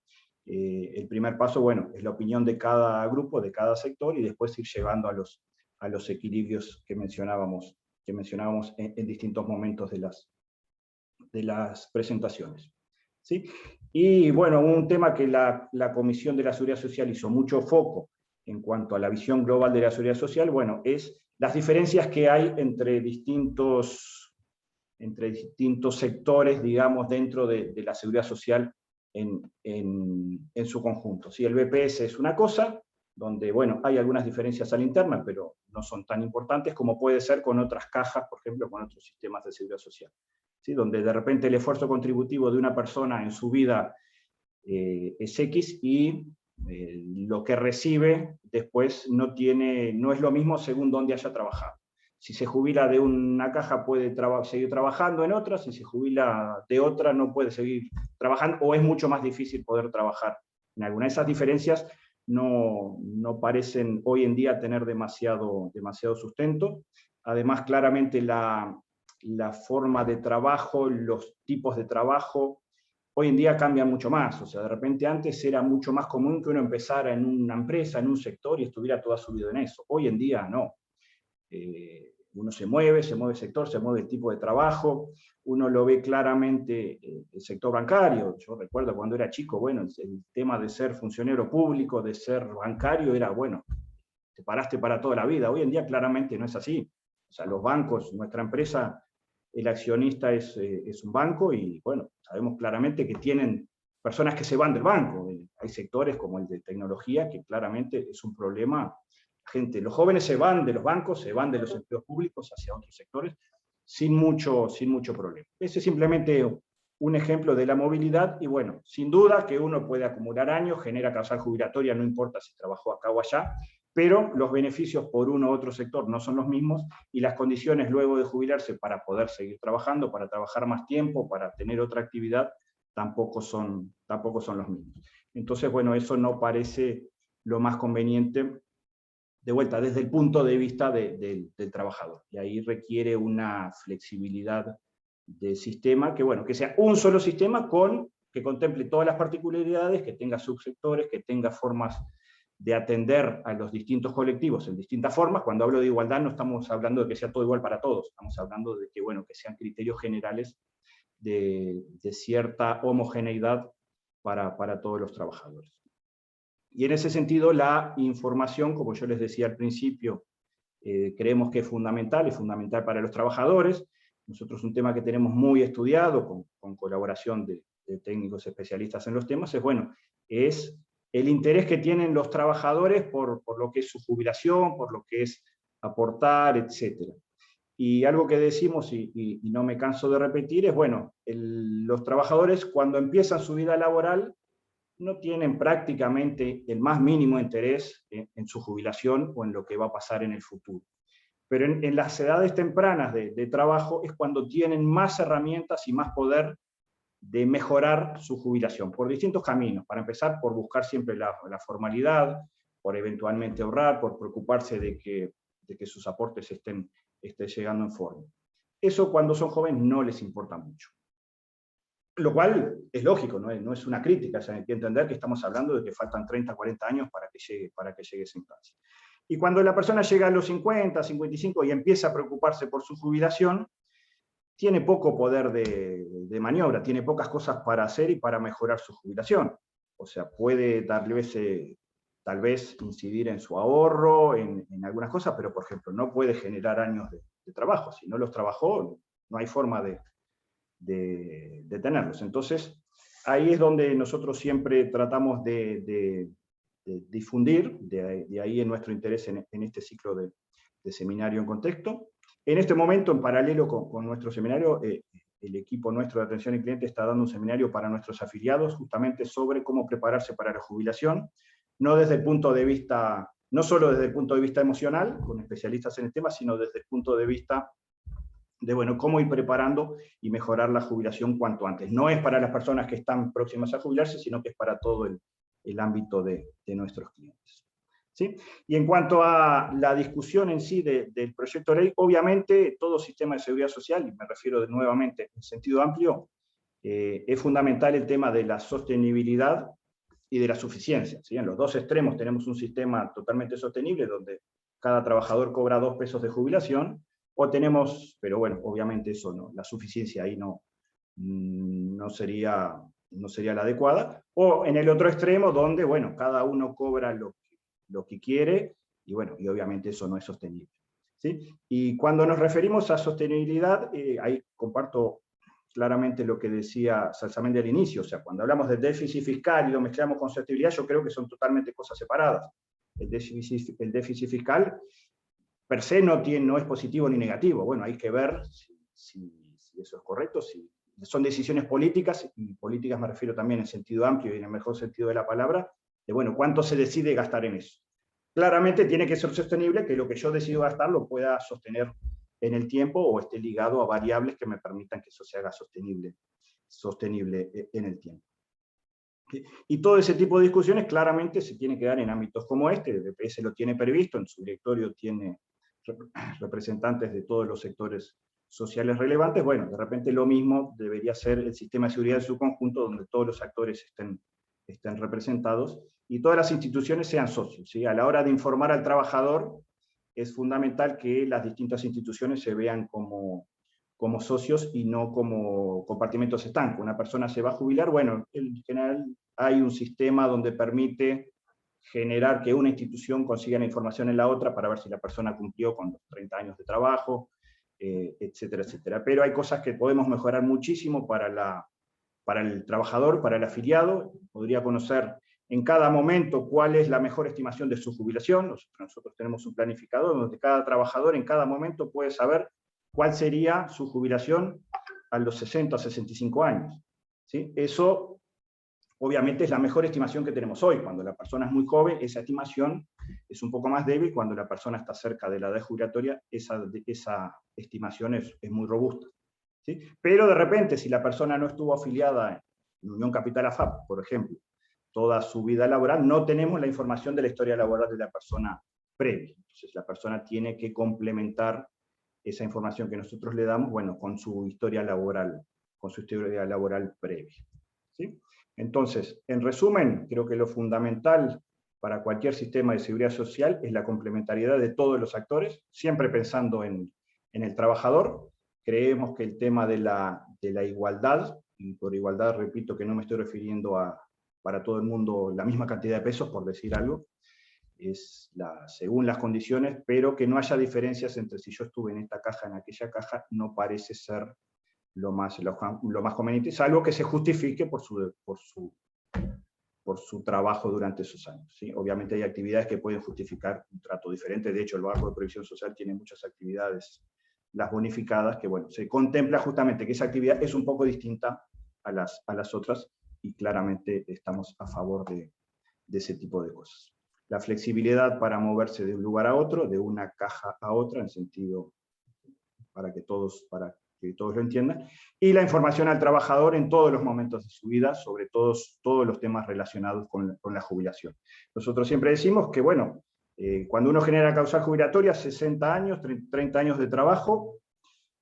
el primer paso, bueno, es la opinión de cada grupo, de cada sector, y después ir llegando a los equilibrios que mencionábamos en distintos momentos de las presentaciones, ¿sí? Y bueno, un tema que la Comisión de la Seguridad Social hizo mucho foco en cuanto a la visión global de la seguridad social, bueno, es las diferencias que hay entre distintos sectores, digamos, dentro de la seguridad social en su conjunto. ¿Sí? El BPS es una cosa, donde, bueno, hay algunas diferencias a la interna, pero no son tan importantes como puede ser con otras cajas, por ejemplo, con otros sistemas de seguridad social. ¿Sí? Donde de repente el esfuerzo contributivo de una persona en su vida es X, y lo que recibe después no es lo mismo según dónde haya trabajado. Si se jubila de una caja puede seguir trabajando en otra, si se jubila de otra no puede seguir trabajando, o es mucho más difícil poder trabajar en alguna. Esas diferencias no parecen hoy en día tener demasiado sustento. Además, claramente la forma de trabajo, los tipos de trabajo, hoy en día cambian mucho más. O sea, de repente antes era mucho más común que uno empezara en una empresa, en un sector, y estuviera toda su vida en eso. Hoy en día no. Uno se mueve el sector, se mueve el tipo de trabajo, uno lo ve claramente el sector bancario. Yo recuerdo cuando era chico, bueno, el tema de ser funcionario público, de ser bancario, era, bueno, te paraste para toda la vida. Hoy en día claramente no es así. O sea, los bancos, nuestra empresa, el accionista es un banco, y bueno, sabemos claramente que tienen personas que se van del banco. Hay sectores como el de tecnología que claramente es un problema. Los jóvenes se van de los bancos, se van de los empleos públicos hacia otros sectores sin mucho problema. Ese es simplemente un ejemplo de la movilidad, y bueno, sin duda que uno puede acumular años, genera causal jubilatoria, no importa si trabajó acá o allá, pero los beneficios por uno u otro sector no son los mismos, y las condiciones luego de jubilarse para poder seguir trabajando, para trabajar más tiempo, para tener otra actividad, tampoco son los mismos. Entonces, bueno, eso no parece lo más conveniente, de vuelta, desde el punto de vista del trabajador. Y ahí requiere una flexibilidad del sistema, que bueno, que sea un solo sistema que contemple todas las particularidades, que tenga subsectores, que tenga formas de atender a los distintos colectivos en distintas formas. Cuando hablo de igualdad no estamos hablando de que sea todo igual para todos, estamos hablando de que, bueno, que sean criterios generales de cierta homogeneidad para todos los trabajadores. Y en ese sentido, la información, como yo les decía al principio, creemos que es fundamental para los trabajadores. Nosotros, un tema que tenemos muy estudiado, con colaboración de técnicos especialistas en los temas, es el interés que tienen los trabajadores por lo que es su jubilación, por lo que es aportar, etc. Y algo que decimos, y no me canso de repetir, es, bueno, los trabajadores cuando empiezan su vida laboral no tienen prácticamente el más mínimo interés en su jubilación o en lo que va a pasar en el futuro. Pero en las edades tempranas de trabajo es cuando tienen más herramientas y más poder de mejorar su jubilación, por distintos caminos. Para empezar, por buscar siempre la formalidad, por eventualmente ahorrar, por preocuparse de que sus aportes estén llegando en forma. Eso, cuando son jóvenes, no les importa mucho. Lo cual es lógico, no es una crítica. O sea, hay que entender que estamos hablando de que faltan 30, 40 años para que llegue esa instancia. Y cuando la persona llega a los 50, 55 y empieza a preocuparse por su jubilación, tiene poco poder de maniobra, tiene pocas cosas para hacer y para mejorar su jubilación. O sea, puede tal vez incidir en su ahorro, en algunas cosas, pero por ejemplo, no puede generar años de trabajo. Si no los trabajó, no hay forma de tenerlos. Entonces, ahí es donde nosotros siempre tratamos de difundir, de ahí en nuestro interés en este ciclo de seminario en contexto. En este momento, en paralelo con nuestro seminario, el equipo nuestro de atención al cliente está dando un seminario para nuestros afiliados, justamente sobre cómo prepararse para la jubilación, no solo desde el punto de vista emocional, con especialistas en el tema, sino desde el punto de vista de, bueno, cómo ir preparando y mejorar la jubilación cuanto antes. No es para las personas que están próximas a jubilarse, sino que es para todo el ámbito de nuestros clientes. ¿Sí? Y en cuanto a la discusión en sí del proyecto de ley, obviamente todo sistema de seguridad social, y me refiero nuevamente en sentido amplio, es fundamental el tema de la sostenibilidad y de la suficiencia. ¿Sí? En los dos extremos tenemos un sistema totalmente sostenible, donde cada trabajador cobra 2 pesos de jubilación, o tenemos, pero bueno, obviamente eso no, la suficiencia ahí no sería la adecuada, o en el otro extremo, donde, bueno, cada uno cobra lo que quiere, y bueno, y obviamente eso no es sostenible. ¿Sí? Y cuando nos referimos a sostenibilidad, ahí comparto claramente lo que decía Salsamendi al inicio. O sea, cuando hablamos de déficit fiscal y lo mezclamos con sostenibilidad, yo creo que son totalmente cosas separadas. El déficit fiscal per se no es positivo ni negativo. Bueno, hay que ver si eso es correcto, si son decisiones políticas, y políticas me refiero también en sentido amplio y en el mejor sentido de la palabra, de, bueno, cuánto se decide gastar en eso. Claramente tiene que ser sostenible, que lo que yo decido gastar lo pueda sostener en el tiempo, o esté ligado a variables que me permitan que eso se haga sostenible en el tiempo. Y todo ese tipo de discusiones claramente se tiene que dar en ámbitos como este. El BPS lo tiene previsto, en su directorio tiene representantes de todos los sectores sociales relevantes. Bueno, de repente lo mismo debería ser el sistema de seguridad en su conjunto, donde todos los actores estén representados y todas las instituciones sean socios, ¿sí? A la hora de informar al trabajador es fundamental que las distintas instituciones se vean como socios y no como compartimentos estancos. Una persona se va a jubilar, bueno, en general hay un sistema donde permite generar que una institución consiga la información en la otra para ver si la persona cumplió con los 30 años de trabajo, etcétera, etcétera. Pero hay cosas que podemos mejorar muchísimo para el trabajador, para el afiliado. Podría conocer en cada momento cuál es la mejor estimación de su jubilación. Nosotros tenemos un planificador donde cada trabajador en cada momento puede saber cuál sería su jubilación a los 60 o 65 años. ¿Sí? Eso, obviamente, es la mejor estimación que tenemos hoy. Cuando la persona es muy joven, esa estimación es un poco más débil. Cuando la persona está cerca de la edad jubilatoria, esa estimación es muy robusta. ¿Sí? Pero de repente, si la persona no estuvo afiliada en Unión Capital AFAP, por ejemplo, toda su vida laboral, no tenemos la información de la historia laboral de la persona previa. Entonces la persona tiene que complementar esa información que nosotros le damos, bueno, con su historia laboral previa. ¿Sí? Entonces, en resumen, creo que lo fundamental para cualquier sistema de seguridad social es la complementariedad de todos los actores, siempre pensando en el trabajador. Creemos que el tema de la igualdad, y por igualdad repito que no me estoy refiriendo a para todo el mundo la misma cantidad de pesos, por decir algo, es según las condiciones, pero que no haya diferencias entre si yo estuve en esta caja, en aquella caja, no parece ser lo más conveniente, salvo que se justifique por su trabajo durante esos años. ¿Sí? Obviamente hay actividades que pueden justificar un trato diferente. De hecho, el Banco de Previsión Social tiene muchas actividades, las bonificadas, que bueno, se contempla justamente que esa actividad es un poco distinta a las otras, y claramente estamos a favor de ese tipo de cosas. La flexibilidad para moverse de un lugar a otro, de una caja a otra, en sentido para que todos lo entiendan, y la información al trabajador en todos los momentos de su vida, sobre todos los temas relacionados con la jubilación. Nosotros siempre decimos que, bueno, cuando uno genera causal jubilatoria, 60 años, 30 años de trabajo,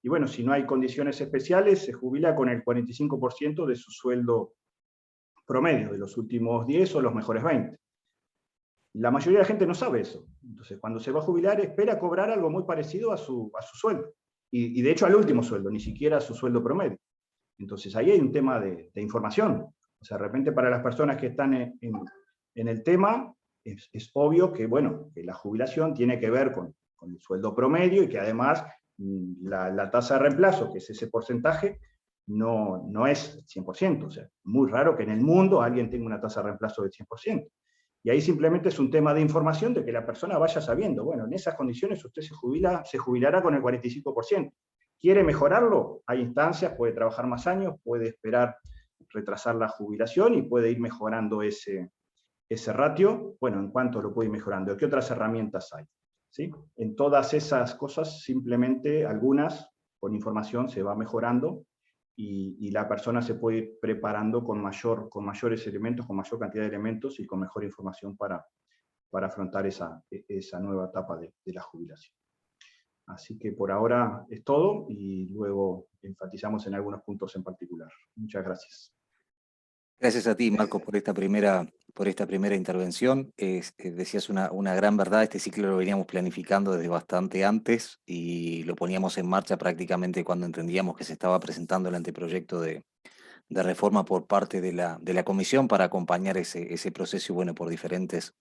y bueno, si no hay condiciones especiales, se jubila con el 45% de su sueldo promedio, de los últimos 10 o los mejores 20. La mayoría de la gente no sabe eso. Entonces, cuando se va a jubilar, espera cobrar algo muy parecido a su sueldo. Y de hecho al último sueldo, ni siquiera a su sueldo promedio. Entonces, ahí hay un tema de información. O sea, de repente para las personas que están en el tema, es obvio que, bueno, que la jubilación tiene que ver con el sueldo promedio y que además la tasa de reemplazo, que es ese porcentaje, no es 100%, o sea, muy raro que en el mundo alguien tenga una tasa de reemplazo del 100%. Y ahí simplemente es un tema de información de que la persona vaya sabiendo, bueno, en esas condiciones usted se jubilará con el 45%. ¿Quiere mejorarlo? Hay instancias, puede trabajar más años, puede esperar retrasar la jubilación y puede ir mejorando ese ratio. Bueno, ¿en cuánto lo puede ir mejorando? ¿Qué otras herramientas hay? ¿Sí? En todas esas cosas, simplemente algunas, con información se va mejorando, y la persona se puede ir preparando con mayores elementos, con mayor cantidad de elementos y con mejor información para afrontar esa nueva etapa de la jubilación. Así que por ahora es todo, y luego enfatizamos en algunos puntos en particular. Muchas gracias. Gracias a ti, Marco, por esta primera intervención. Decías una gran verdad. Este ciclo lo veníamos planificando desde bastante antes y lo poníamos en marcha prácticamente cuando entendíamos que se estaba presentando el anteproyecto de reforma por parte de la Comisión para acompañar ese proceso, y bueno, por diferentes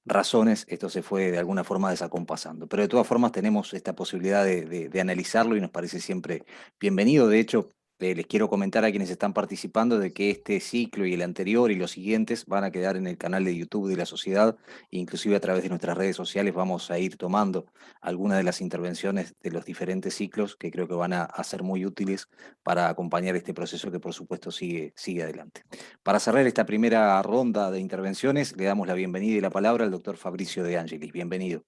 razones esto se fue de alguna forma desacompasando. Pero de todas formas tenemos esta posibilidad de analizarlo y nos parece siempre bienvenido. De hecho, les quiero comentar a quienes están participando de que este ciclo y el anterior y los siguientes van a quedar en el canal de YouTube de la Sociedad, inclusive a través de nuestras redes sociales vamos a ir tomando algunas de las intervenciones de los diferentes ciclos que creo que van a ser muy útiles para acompañar este proceso que por supuesto sigue adelante. Para cerrar esta primera ronda de intervenciones, le damos la bienvenida y la palabra al doctor Fabricio De Angelis. Bienvenido.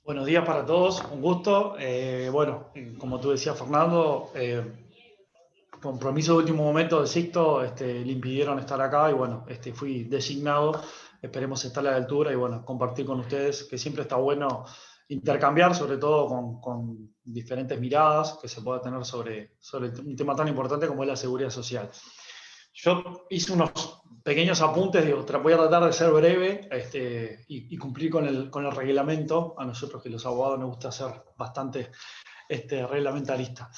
Buenos días para todos, un gusto. Bueno, como tú decías, Fernando, compromisos de último momento de Sixto le impidieron estar acá y bueno, fui designado. Esperemos estar a la altura y bueno, compartir con ustedes, que siempre está bueno intercambiar, sobre todo con diferentes miradas que se pueda tener sobre un tema tan importante como es la seguridad social. Yo hice unos pequeños apuntes, voy a tratar de ser breve y cumplir con el reglamento. A nosotros que los abogados nos gusta ser bastante reglamentalista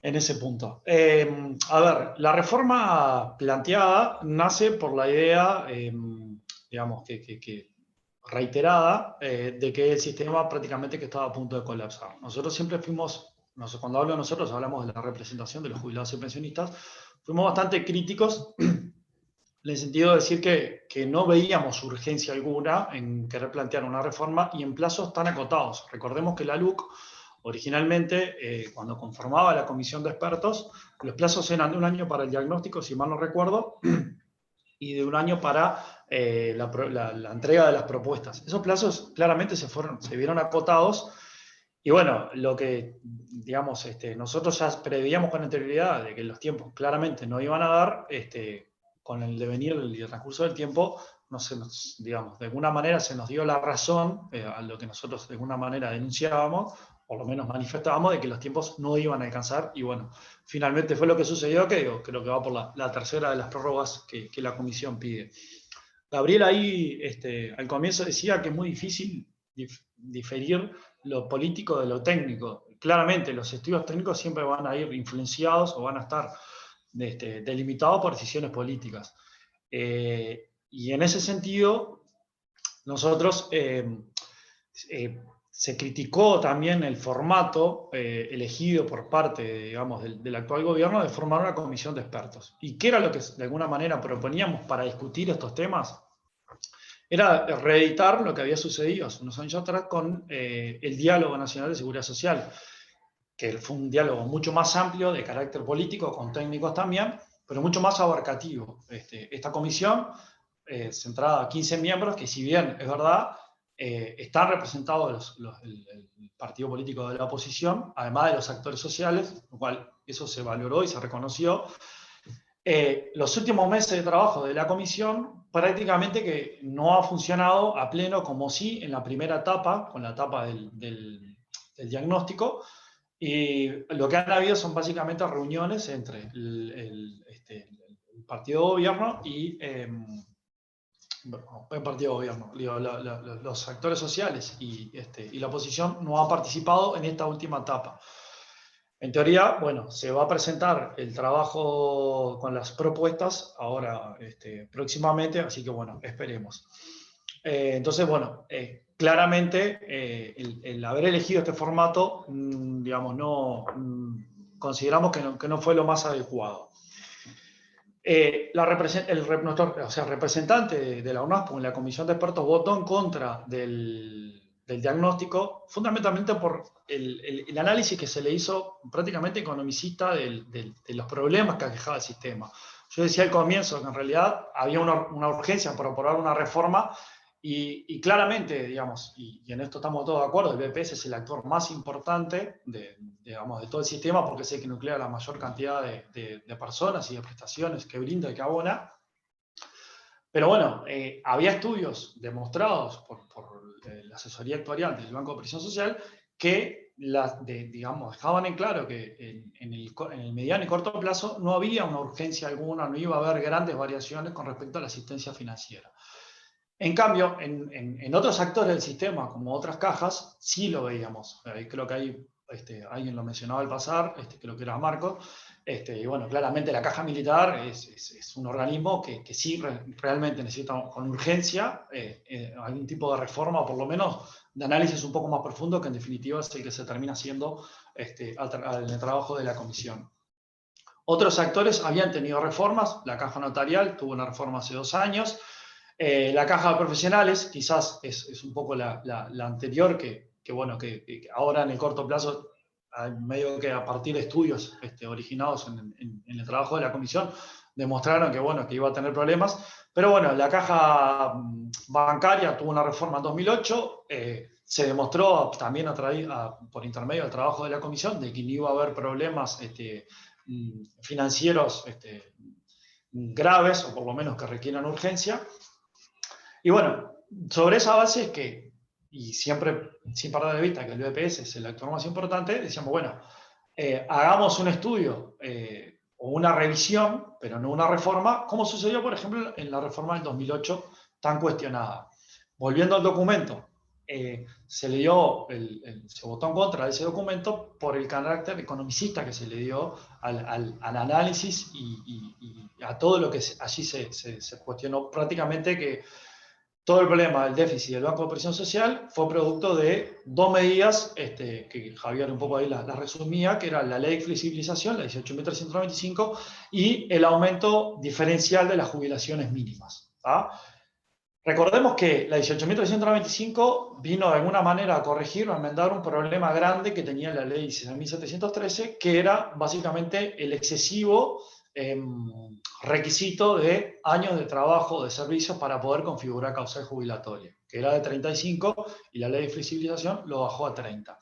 en ese punto. A ver, la reforma planteada nace por la idea, digamos, que reiterada, de que el sistema prácticamente que estaba a punto de colapsar. Nosotros siempre fuimos, cuando hablo de nosotros, hablamos de la representación de los jubilados y pensionistas, fuimos bastante críticos en el sentido de decir que no veíamos urgencia alguna en querer plantear una reforma y en plazos tan acotados. Recordemos que la LUC, originalmente, cuando conformaba la comisión de expertos, los plazos eran de 1 año para el diagnóstico, si mal no recuerdo, y de 1 año para la entrega de las propuestas. Esos plazos claramente se vieron acotados. Y bueno, lo que, digamos, nosotros ya preveíamos con anterioridad de que los tiempos claramente no iban a dar, con el devenir y el transcurso del tiempo, digamos, de alguna manera se nos dio la razón a lo que nosotros de alguna manera denunciábamos, por lo menos manifestábamos, de que los tiempos no iban a alcanzar. Y bueno, finalmente fue lo que sucedió, que creo que va por la tercera de las prórrogas que la comisión pide. Gabriel ahí al comienzo decía que es muy difícil diferir lo político de lo técnico. Claramente los estudios técnicos siempre van a ir influenciados o van a estar delimitados por decisiones políticas. Y en ese sentido, nosotros se criticó también el formato elegido por parte, digamos, del actual gobierno de formar una comisión de expertos. ¿Y qué era lo que de alguna manera proponíamos para discutir estos temas? Era reeditar lo que había sucedido hace unos años atrás con el Diálogo Nacional de Seguridad Social, que fue un diálogo mucho más amplio, de carácter político, con técnicos también, pero mucho más abarcativo. Esta comisión, centrada a 15 miembros, que si bien es verdad, están representados el partido político de la oposición, además de los actores sociales, lo cual eso se valoró y se reconoció. Los últimos meses de trabajo de la comisión prácticamente que no ha funcionado a pleno como sí en la primera etapa, con la etapa del diagnóstico, y lo que han habido son básicamente reuniones entre el partido de gobierno y el partido de gobierno, los actores sociales y la oposición no han participado en esta última etapa. En teoría, bueno, se va a presentar el trabajo con las propuestas ahora próximamente, así que bueno, esperemos. Entonces, bueno, claramente el haber elegido este formato, digamos, consideramos que no fue lo más adecuado. Nuestro representante de la UNASPO en la comisión de expertos votó en contra del diagnóstico, fundamentalmente por el análisis que se le hizo prácticamente economicista de los problemas que aquejaba el sistema. Yo decía al comienzo que en realidad había una urgencia por aprobar una reforma y claramente, digamos, y en esto estamos todos de acuerdo, el BPS es el actor más importante de todo el sistema porque es el que nuclea la mayor cantidad de personas y de prestaciones que brinda y que abona. Pero bueno, había estudios demostrados por la asesoría actuarial del Banco de Previsión Social que digamos, dejaban en claro que en el mediano y corto plazo no había una urgencia alguna, no iba a haber grandes variaciones con respecto a la asistencia financiera. En cambio, en otros actores del sistema, como otras cajas, sí lo veíamos. Creo que ahí alguien lo mencionaba al pasar, creo que era Marco. Y bueno, claramente la caja militar es un organismo que sí realmente necesita con urgencia algún tipo de reforma, o por lo menos de análisis un poco más profundo, que en definitiva es el que se termina haciendo en el trabajo de la comisión. Otros actores habían tenido reformas. La caja notarial tuvo una reforma hace 2 años. La caja de profesionales quizás es un poco la anterior, que ahora en el corto plazo, medio que a partir de estudios originados en el trabajo de la comisión, demostraron que iba a tener problemas. Pero bueno, la caja bancaria tuvo una reforma en 2008, se demostró también por intermedio del trabajo de la comisión de que no iba a haber problemas financieros graves, o por lo menos que requieran urgencia. Y bueno, sobre esa base es que, y siempre sin perder de vista que el BPS es el actor más importante, decíamos, bueno, hagamos un estudio o una revisión, pero no una reforma, como sucedió, por ejemplo, en la reforma del 2008, tan cuestionada. Volviendo al documento, se le dio, se votó en contra de ese documento por el carácter economicista que se le dio al análisis y a todo lo que allí se cuestionó. Prácticamente que todo el problema del déficit del Banco de Previsión Social fue producto de dos medidas, que Javier un poco ahí las resumía, que era la ley de flexibilización, la 18.395, y el aumento diferencial de las jubilaciones mínimas. ¿Ah? Recordemos que la 18.395 vino de alguna manera a corregir o a enmendar un problema grande que tenía la ley 16.713, que era básicamente el excesivo requisito de años de trabajo de servicios para poder configurar causal jubilatoria, que era de 35 y la ley de flexibilización lo bajó a 30.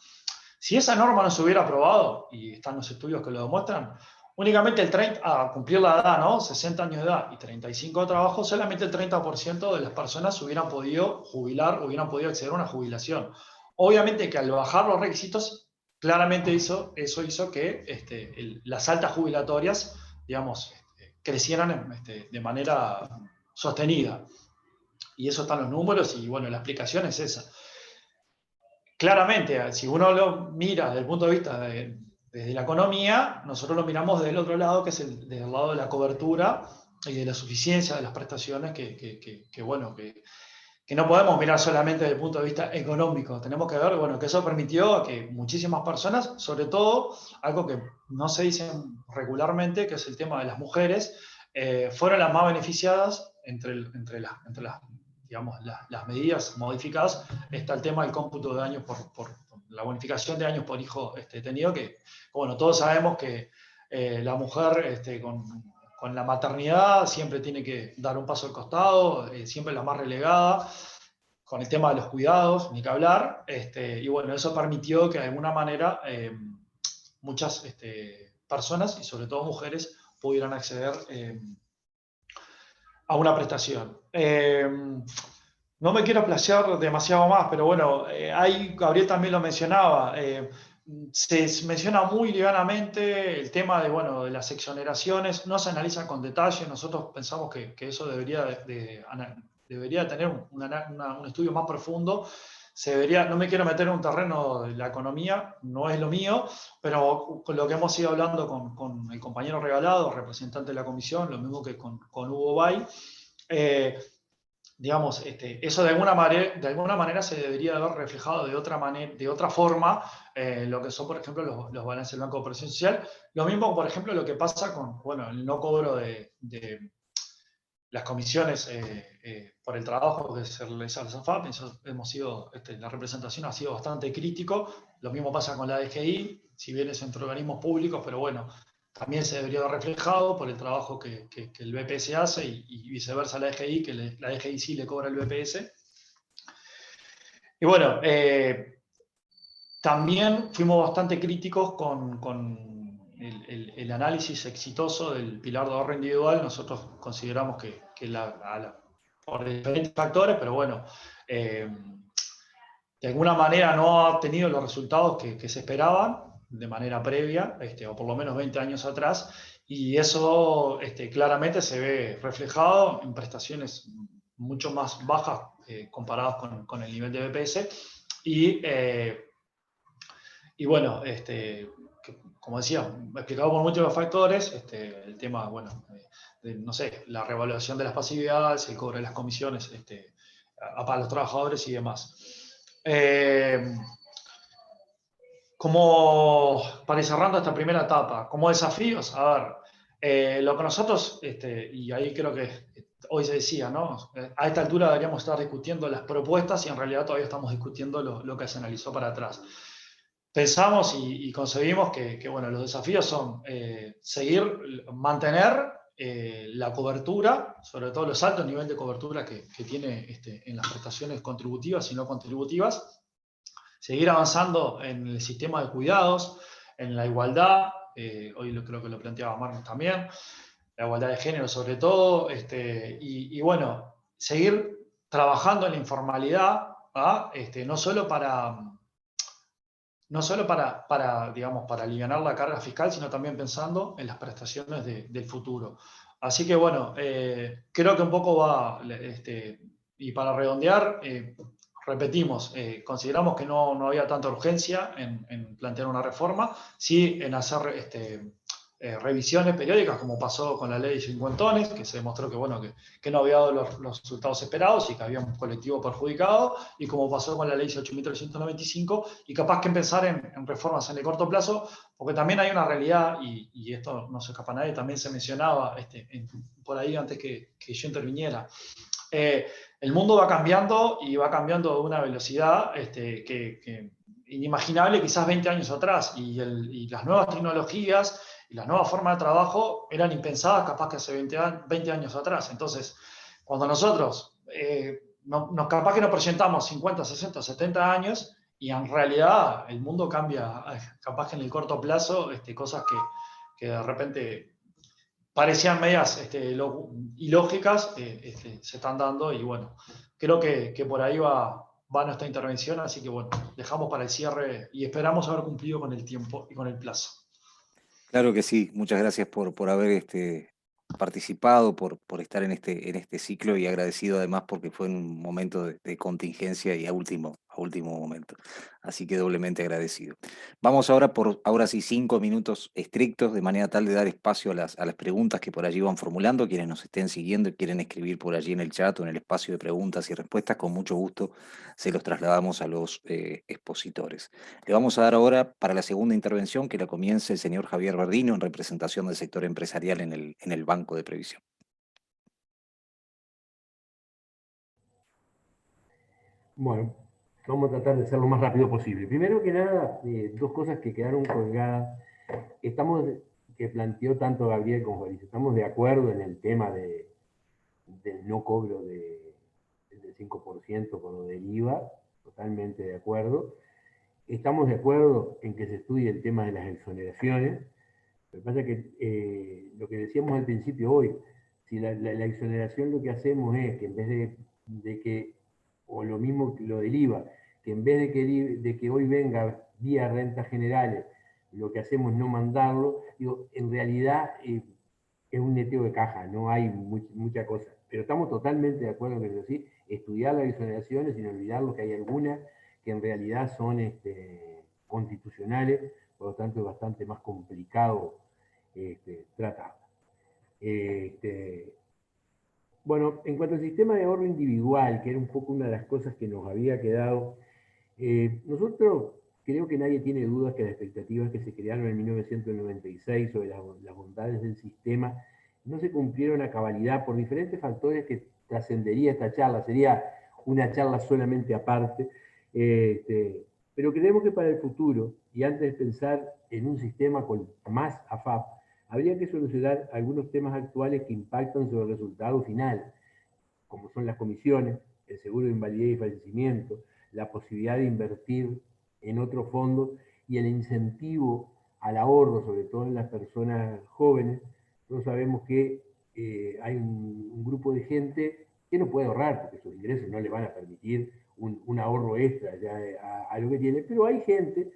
Si esa norma no se hubiera aprobado, y están los estudios que lo demuestran, únicamente el 30, a cumplir la edad, ¿no? 60 años de edad y 35 de trabajo, solamente el 30% de las personas hubieran podido jubilar, hubieran podido acceder a una jubilación. Obviamente que al bajar los requisitos, claramente eso hizo que las altas jubilatorias, digamos, crecieran de manera sostenida. Y eso están los números y bueno, la explicación es esa. Claramente, si uno lo mira desde el punto de vista desde la economía, nosotros lo miramos del otro lado, que es desde el lado de la cobertura y de la suficiencia de las prestaciones, que no podemos mirar solamente desde el punto de vista económico. Tenemos que ver, bueno, que eso permitió a que muchísimas personas, sobre todo, algo que no se dice regularmente, que es el tema de las mujeres, fueron las más beneficiadas entre las medidas modificadas. Está el tema del cómputo de años por la bonificación de años por hijo tenido, que, bueno, todos sabemos que la mujer con la maternidad siempre tiene que dar un paso al costado, siempre la más relegada, con el tema de los cuidados, ni que hablar, y bueno, eso permitió que de alguna manera muchas personas, y sobre todo mujeres, pudieran acceder a una prestación. No me quiero explayar demasiado más, pero bueno, ahí Gabriel también lo mencionaba, se menciona muy livianamente el tema de las exoneraciones, no se analiza con detalle. Nosotros pensamos que eso debería tener un estudio más profundo. No me quiero meter en un terreno de la economía, no es lo mío, pero con lo que hemos ido hablando con el compañero Regalado, representante de la comisión, lo mismo que con Hugo Bay, digamos, eso de alguna manera se debería haber reflejado de otra forma, lo que son, por ejemplo, los balances del Banco de Previsión Social. Lo mismo, por ejemplo, lo que pasa con el no cobro de las comisiones por el trabajo que se realiza en la AFAP. La representación ha sido bastante crítico. Lo mismo pasa con la DGI, si bien es entre organismos públicos, pero bueno, también se debería haber reflejado por el trabajo que el BPS hace y viceversa la DGI, que la DGI sí le cobra el BPS. Y bueno, también fuimos bastante críticos con el análisis exitoso del pilar de ahorro individual. Nosotros consideramos que por diferentes factores, pero bueno, de alguna manera no ha tenido los resultados que se esperaban de manera previa, o por lo menos 20 años atrás, y eso claramente se ve reflejado en prestaciones mucho más bajas comparadas con el nivel de BPS, y bueno, como decía, explicado por múltiples factores, el tema, no sé, la revaluación de las pasividades, el cobro de las comisiones para los trabajadores y demás. Como para ir cerrando esta primera etapa, como desafíos, a ver, lo que nosotros, y ahí creo que hoy se decía, ¿no? A esta altura deberíamos estar discutiendo las propuestas y en realidad todavía estamos discutiendo lo que se analizó para atrás. Pensamos y concebimos que los desafíos son mantener la cobertura, sobre todo los altos niveles de cobertura que tiene en las prestaciones contributivas y no contributivas, seguir avanzando en el sistema de cuidados, en la igualdad, hoy creo que lo planteaba Marcos también, la igualdad de género sobre todo, y bueno, seguir trabajando en la informalidad, ¿ah? No solo para, digamos, para aliviar la carga fiscal, sino también pensando en las prestaciones del futuro. Así que bueno, creo que un poco va, y para redondear, repetimos, consideramos que no había tanta urgencia en plantear una reforma, sí en hacer revisiones periódicas, como pasó con la ley de cincuentones, que se demostró que, bueno, que no había dado los resultados esperados y que había un colectivo perjudicado, y como pasó con la ley 18.395, y capaz que pensar en reformas en el corto plazo, porque también hay una realidad, y esto no se escapa a nadie, también se mencionaba por ahí antes que yo interviniera. El mundo va cambiando y va cambiando a una velocidad que inimaginable quizás 20 años atrás, y las nuevas tecnologías y las nuevas formas de trabajo eran impensadas capaz que hace 20 años atrás. Entonces, cuando nosotros capaz que nos presentamos 50, 60, 70 años, y en realidad el mundo cambia, capaz que en el corto plazo, cosas que de repente parecían medias ilógicas, se están dando, y bueno, creo que por ahí va nuestra intervención, así que bueno, dejamos para el cierre y esperamos haber cumplido con el tiempo y con el plazo. Claro que sí, muchas gracias por haber participado, por estar en este ciclo, y agradecido además porque fue en un momento de contingencia y a último momento. Así que doblemente agradecido. Vamos ahora sí 5 minutos estrictos, de manera tal de dar espacio a las preguntas que por allí van formulando. Quienes nos estén siguiendo y quieren escribir por allí en el chat o en el espacio de preguntas y respuestas, con mucho gusto se los trasladamos a los expositores. Le vamos a dar ahora para la segunda intervención, que la comience el señor Javier Verdino, en representación del sector empresarial en el Banco de Previsión. Bueno, vamos a tratar de ser lo más rápido posible. Primero que nada, dos cosas que quedaron colgadas. Que planteó tanto Gabriel como Fabricio, estamos de acuerdo en el tema del no cobro del 5% con lo del IVA, totalmente de acuerdo. Estamos de acuerdo en que se estudie el tema de las exoneraciones. Lo que pasa es que lo que decíamos al principio hoy, si la exoneración lo que hacemos es que en vez de que, o lo mismo que lo del IVA, que en vez de que hoy venga vía rentas generales, lo que hacemos es no mandarlo, digo, en realidad es un neteo de caja, no hay mucha cosa. Pero estamos totalmente de acuerdo en eso, ¿sí? Estudiar las exoneraciones sin olvidar que hay algunas que en realidad son constitucionales, por lo tanto es bastante más complicado tratarlas. Bueno, en cuanto al sistema de ahorro individual, que era un poco una de las cosas que nos había quedado, nosotros creo que nadie tiene dudas que las expectativas que se crearon en 1996 sobre las bondades del sistema no se cumplieron a cabalidad por diferentes factores que trascendería esta charla, sería una charla solamente aparte, pero creemos que para el futuro, y antes de pensar en un sistema con más AFAP, habría que solucionar algunos temas actuales que impactan sobre el resultado final, como son las comisiones, el seguro de invalidez y fallecimiento, la posibilidad de invertir en otros fondos y el incentivo al ahorro, sobre todo en las personas jóvenes. Nosotros sabemos que hay un grupo de gente que no puede ahorrar porque sus ingresos no le van a permitir un ahorro extra ya a lo que tiene, pero hay gente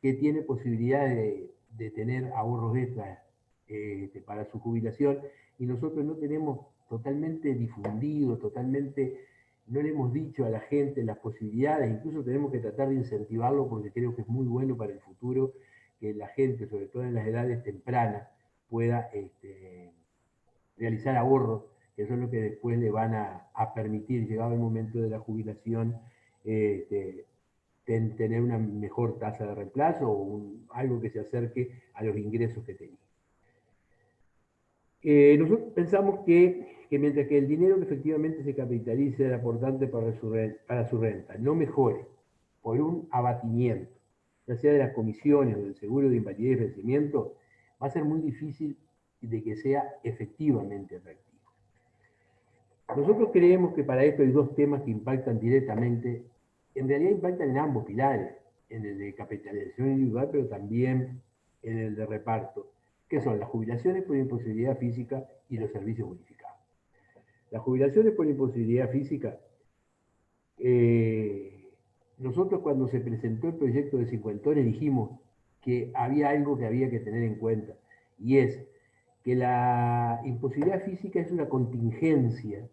que tiene posibilidad de tener ahorros extras para su jubilación, y nosotros no tenemos totalmente difundido, no le hemos dicho a la gente las posibilidades, incluso tenemos que tratar de incentivarlo porque creo que es muy bueno para el futuro que la gente, sobre todo en las edades tempranas, pueda realizar ahorros, que eso es lo que después le van a permitir, llegado el momento de la jubilación, tener una mejor tasa de reemplazo o algo que se acerque a los ingresos que tenía. Nosotros pensamos que mientras que el dinero que efectivamente se capitalice del aportante para su renta no mejore por un abatimiento, ya sea de las comisiones o del seguro de invalidez y vencimiento, va a ser muy difícil de que sea efectivamente atractivo. Nosotros creemos que para esto hay dos temas que impactan directamente, en realidad impactan en ambos pilares, en el de capitalización individual, pero también en el de reparto, que son las jubilaciones por imposibilidad física y los servicios bonificados. Las jubilaciones por imposibilidad física, nosotros cuando se presentó el proyecto de cincuentones dijimos que había algo que había que tener en cuenta, y es que la imposibilidad física es una contingencia.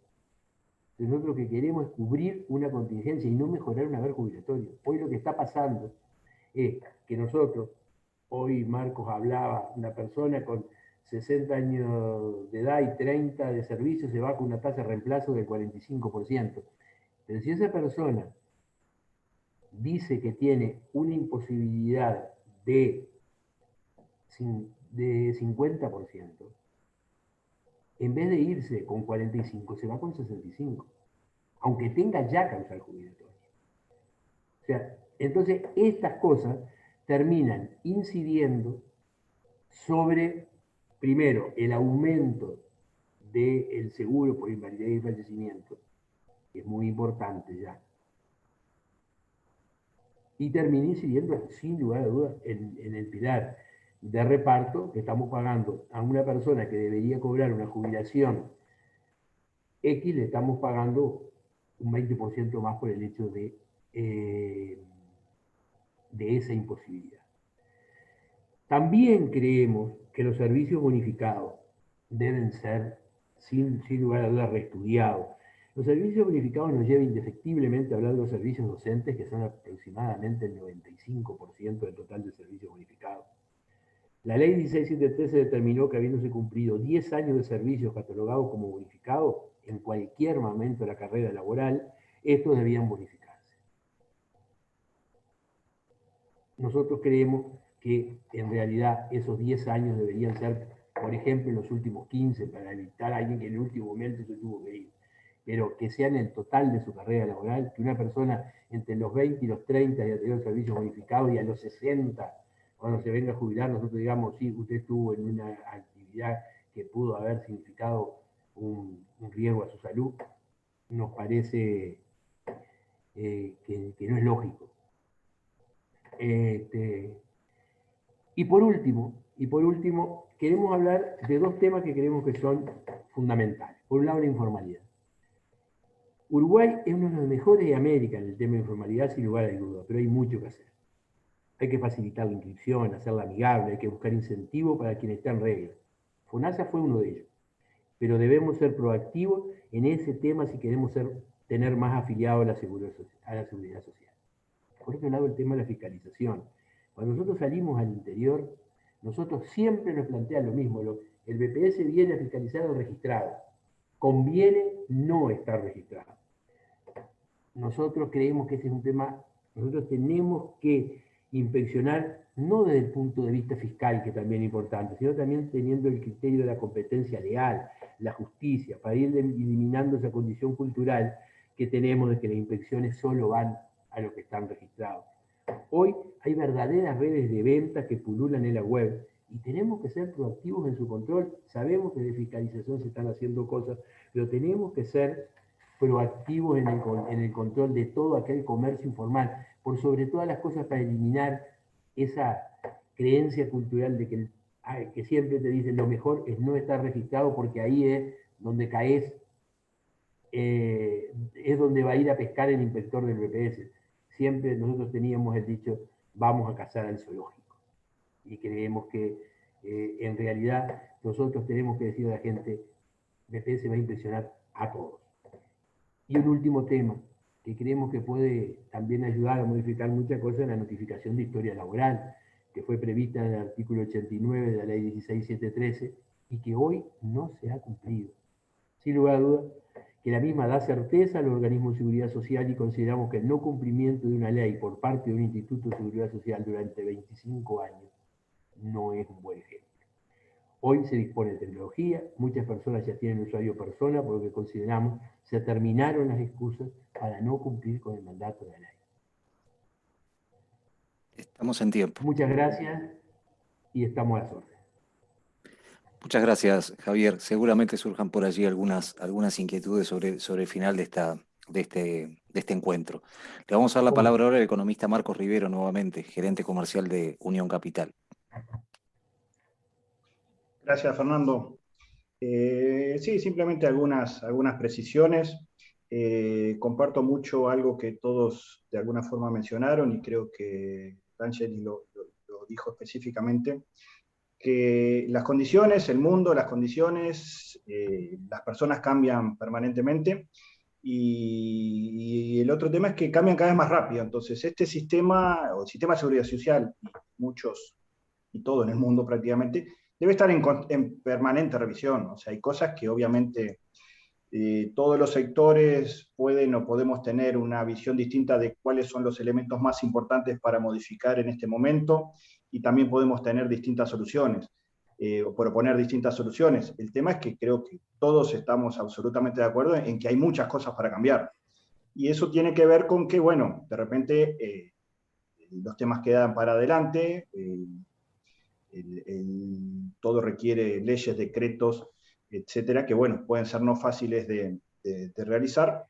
Nosotros lo que queremos es cubrir una contingencia y no mejorar un haber jubilatorio. Hoy lo que está pasando es que nosotros, hoy Marcos hablaba, una persona con 60 años de edad y 30 de servicio se va con una tasa de reemplazo del 45%. Pero si esa persona dice que tiene una imposibilidad de 50%, en vez de irse con 45, se va con 65, aunque tenga ya causal jubilatoria. O sea, entonces estas cosas terminan incidiendo sobre, primero, el aumento del seguro por invalidez y fallecimiento, que es muy importante ya, y termina incidiendo, sin lugar a dudas, en el pilar de reparto que estamos pagando a una persona que debería cobrar una jubilación X, le estamos pagando un 20% más por el hecho de esa imposibilidad. También creemos que los servicios bonificados deben ser, sin lugar a dudas, reestudiados. Los servicios bonificados nos llevan indefectiblemente a hablar de los servicios docentes, que son aproximadamente el 95% del total de servicios bonificados. La ley 16713 determinó que habiéndose cumplido 10 años de servicios catalogados como bonificados, en cualquier momento de la carrera laboral, estos debían bonificarse. Nosotros creemos que en realidad esos 10 años deberían ser, por ejemplo, en los últimos 15, para evitar a alguien que en el último momento se tuvo que ir, pero que sean el total de su carrera laboral, que una persona entre los 20 y los 30 haya tenido servicios bonificados y a los 60, cuando se venga a jubilar, nosotros digamos, sí, usted estuvo en una actividad que pudo haber significado un riesgo a su salud, nos parece que no es lógico. Y por último, queremos hablar de dos temas que creemos que son fundamentales. Por un lado, la informalidad. Uruguay es uno de los mejores de América en el tema de informalidad, sin lugar a dudas, pero hay mucho que hacer. Hay que facilitar la inscripción, hacerla amigable, hay que buscar incentivos para quien está en regla. FONASA fue uno de ellos, pero debemos ser proactivos en ese tema si queremos tener más afiliados a la seguridad social. Por otro lado, el tema de la fiscalización. Cuando nosotros salimos al interior, nosotros siempre nos plantean lo mismo. El BPS viene a fiscalizar al registrado. Conviene no estar registrado. Nosotros creemos que ese es un tema, nosotros tenemos que inspeccionar no desde el punto de vista fiscal, que también es importante, sino también teniendo el criterio de la competencia legal, la justicia, para ir eliminando esa condición cultural que tenemos de que las inspecciones solo van a los que están registrados. Hoy hay verdaderas redes de venta que pululan en la web y tenemos que ser proactivos en su control. Sabemos que de fiscalización se están haciendo cosas, pero tenemos que ser proactivos en el control de todo aquel comercio informal, por sobre todas las cosas para eliminar esa creencia cultural de que siempre te dicen lo mejor es no estar registrado porque ahí es donde caes, es donde va a ir a pescar el inspector del BPS. Siempre nosotros teníamos el dicho, vamos a cazar al zoológico. Y creemos que en realidad nosotros tenemos que decir a la gente, BPS va a inspeccionar a todos. Y un último tema, que creemos que puede también ayudar a modificar muchas cosas, en la notificación de historia laboral, que fue prevista en el artículo 89 de la ley 16713 y que hoy no se ha cumplido. Sin lugar a dudas, que la misma da certeza al organismo de seguridad social y consideramos que el no cumplimiento de una ley por parte de un instituto de seguridad social durante 25 años no es un buen ejemplo. Hoy se dispone de tecnología, muchas personas ya tienen usuario persona, por lo que consideramos se terminaron las excusas para no cumplir con el mandato de la ley. Estamos en tiempo. Muchas gracias y estamos a las órdenes. Muchas gracias, Javier. Seguramente surjan por allí algunas inquietudes sobre el final de este encuentro. Le vamos a dar la palabra ahora al economista Marcos Rivero nuevamente, gerente comercial de Unión Capital. Gracias, Fernando. Sí, simplemente algunas precisiones. Comparto mucho algo que todos de alguna forma mencionaron, y creo que Angeli lo dijo específicamente, que las condiciones, el mundo, las condiciones, las personas cambian permanentemente, y el otro tema es que cambian cada vez más rápido. Entonces este sistema, o el sistema de seguridad social, muchos y todo en el mundo prácticamente, debe estar en permanente revisión. O sea, hay cosas que obviamente todos los sectores pueden o podemos tener una visión distinta de cuáles son los elementos más importantes para modificar en este momento, y también podemos tener distintas soluciones, o proponer distintas soluciones. El tema es que creo que todos estamos absolutamente de acuerdo en que hay muchas cosas para cambiar. Y eso tiene que ver con que, bueno, de repente los temas quedan para adelante, todo requiere leyes, decretos, etcétera, que bueno, pueden ser no fáciles de realizar.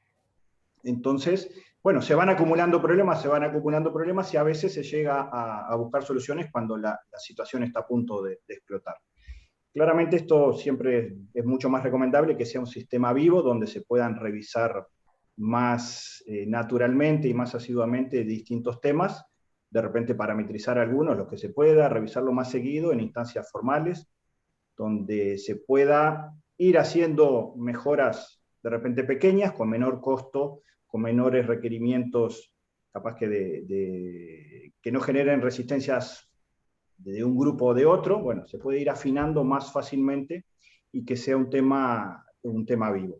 Entonces, bueno, se van acumulando problemas, y a veces se llega a buscar soluciones cuando la situación está a punto de explotar. Claramente esto siempre es mucho más recomendable que sea un sistema vivo, donde se puedan revisar más naturalmente y más asiduamente distintos temas, de repente parametrizar algunos, lo que se pueda, revisarlo más seguido en instancias formales, donde se pueda ir haciendo mejoras de repente pequeñas, con menor costo, con menores requerimientos, capaz que que no generen resistencias de un grupo o de otro. Bueno, se puede ir afinando más fácilmente y que sea un tema vivo.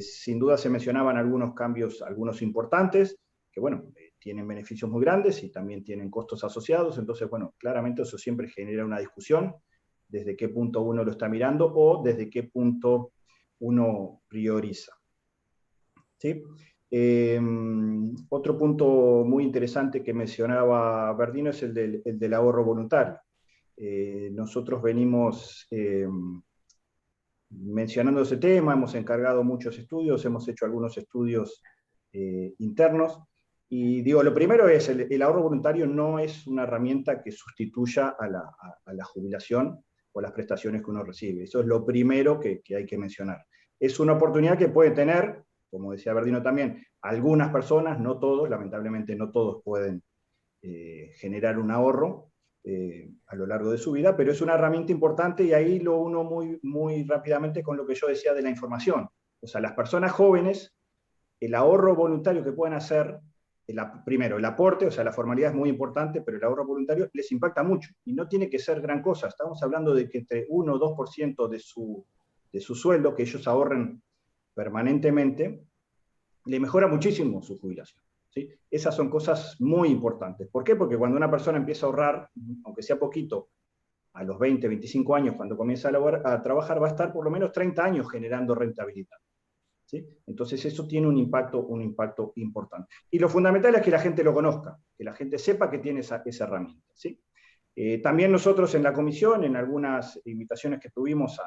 Sin duda se mencionaban algunos cambios, algunos importantes, que bueno, tienen beneficios muy grandes y también tienen costos asociados. Entonces, bueno, claramente eso siempre genera una discusión, desde qué punto uno lo está mirando o desde qué punto uno prioriza. ¿Sí? Otro punto muy interesante que mencionaba Bernino es el del ahorro voluntario. Nosotros venimos mencionando ese tema, hemos encargado muchos estudios, hemos hecho algunos estudios internos, y digo, lo primero es, el ahorro voluntario no es una herramienta que sustituya a la jubilación o las prestaciones que uno recibe. Eso es lo primero que hay que mencionar. Es una oportunidad que puede tener, como decía Bernino también, algunas personas, no todos, lamentablemente no todos pueden generar un ahorro a lo largo de su vida, pero es una herramienta importante, y ahí lo uno muy rápidamente con lo que yo decía de la información. O sea, las personas jóvenes, el ahorro voluntario que pueden hacer, primero, el aporte, o sea, la formalidad es muy importante, pero el ahorro voluntario les impacta mucho, y no tiene que ser gran cosa. Estamos hablando de que entre 1 o 2% de su sueldo, que ellos ahorren permanentemente, le mejora muchísimo su jubilación. ¿Sí? Esas son cosas muy importantes. ¿Por qué? Porque cuando una persona empieza a ahorrar, aunque sea poquito, a los 20, 25 años, cuando comienza a trabajar, va a estar por lo menos 30 años generando rentabilidad. ¿Sí? Entonces eso tiene un impacto importante. Y lo fundamental es que la gente lo conozca, que la gente sepa que tiene esa herramienta. ¿Sí? También nosotros en la comisión, en algunas invitaciones que tuvimos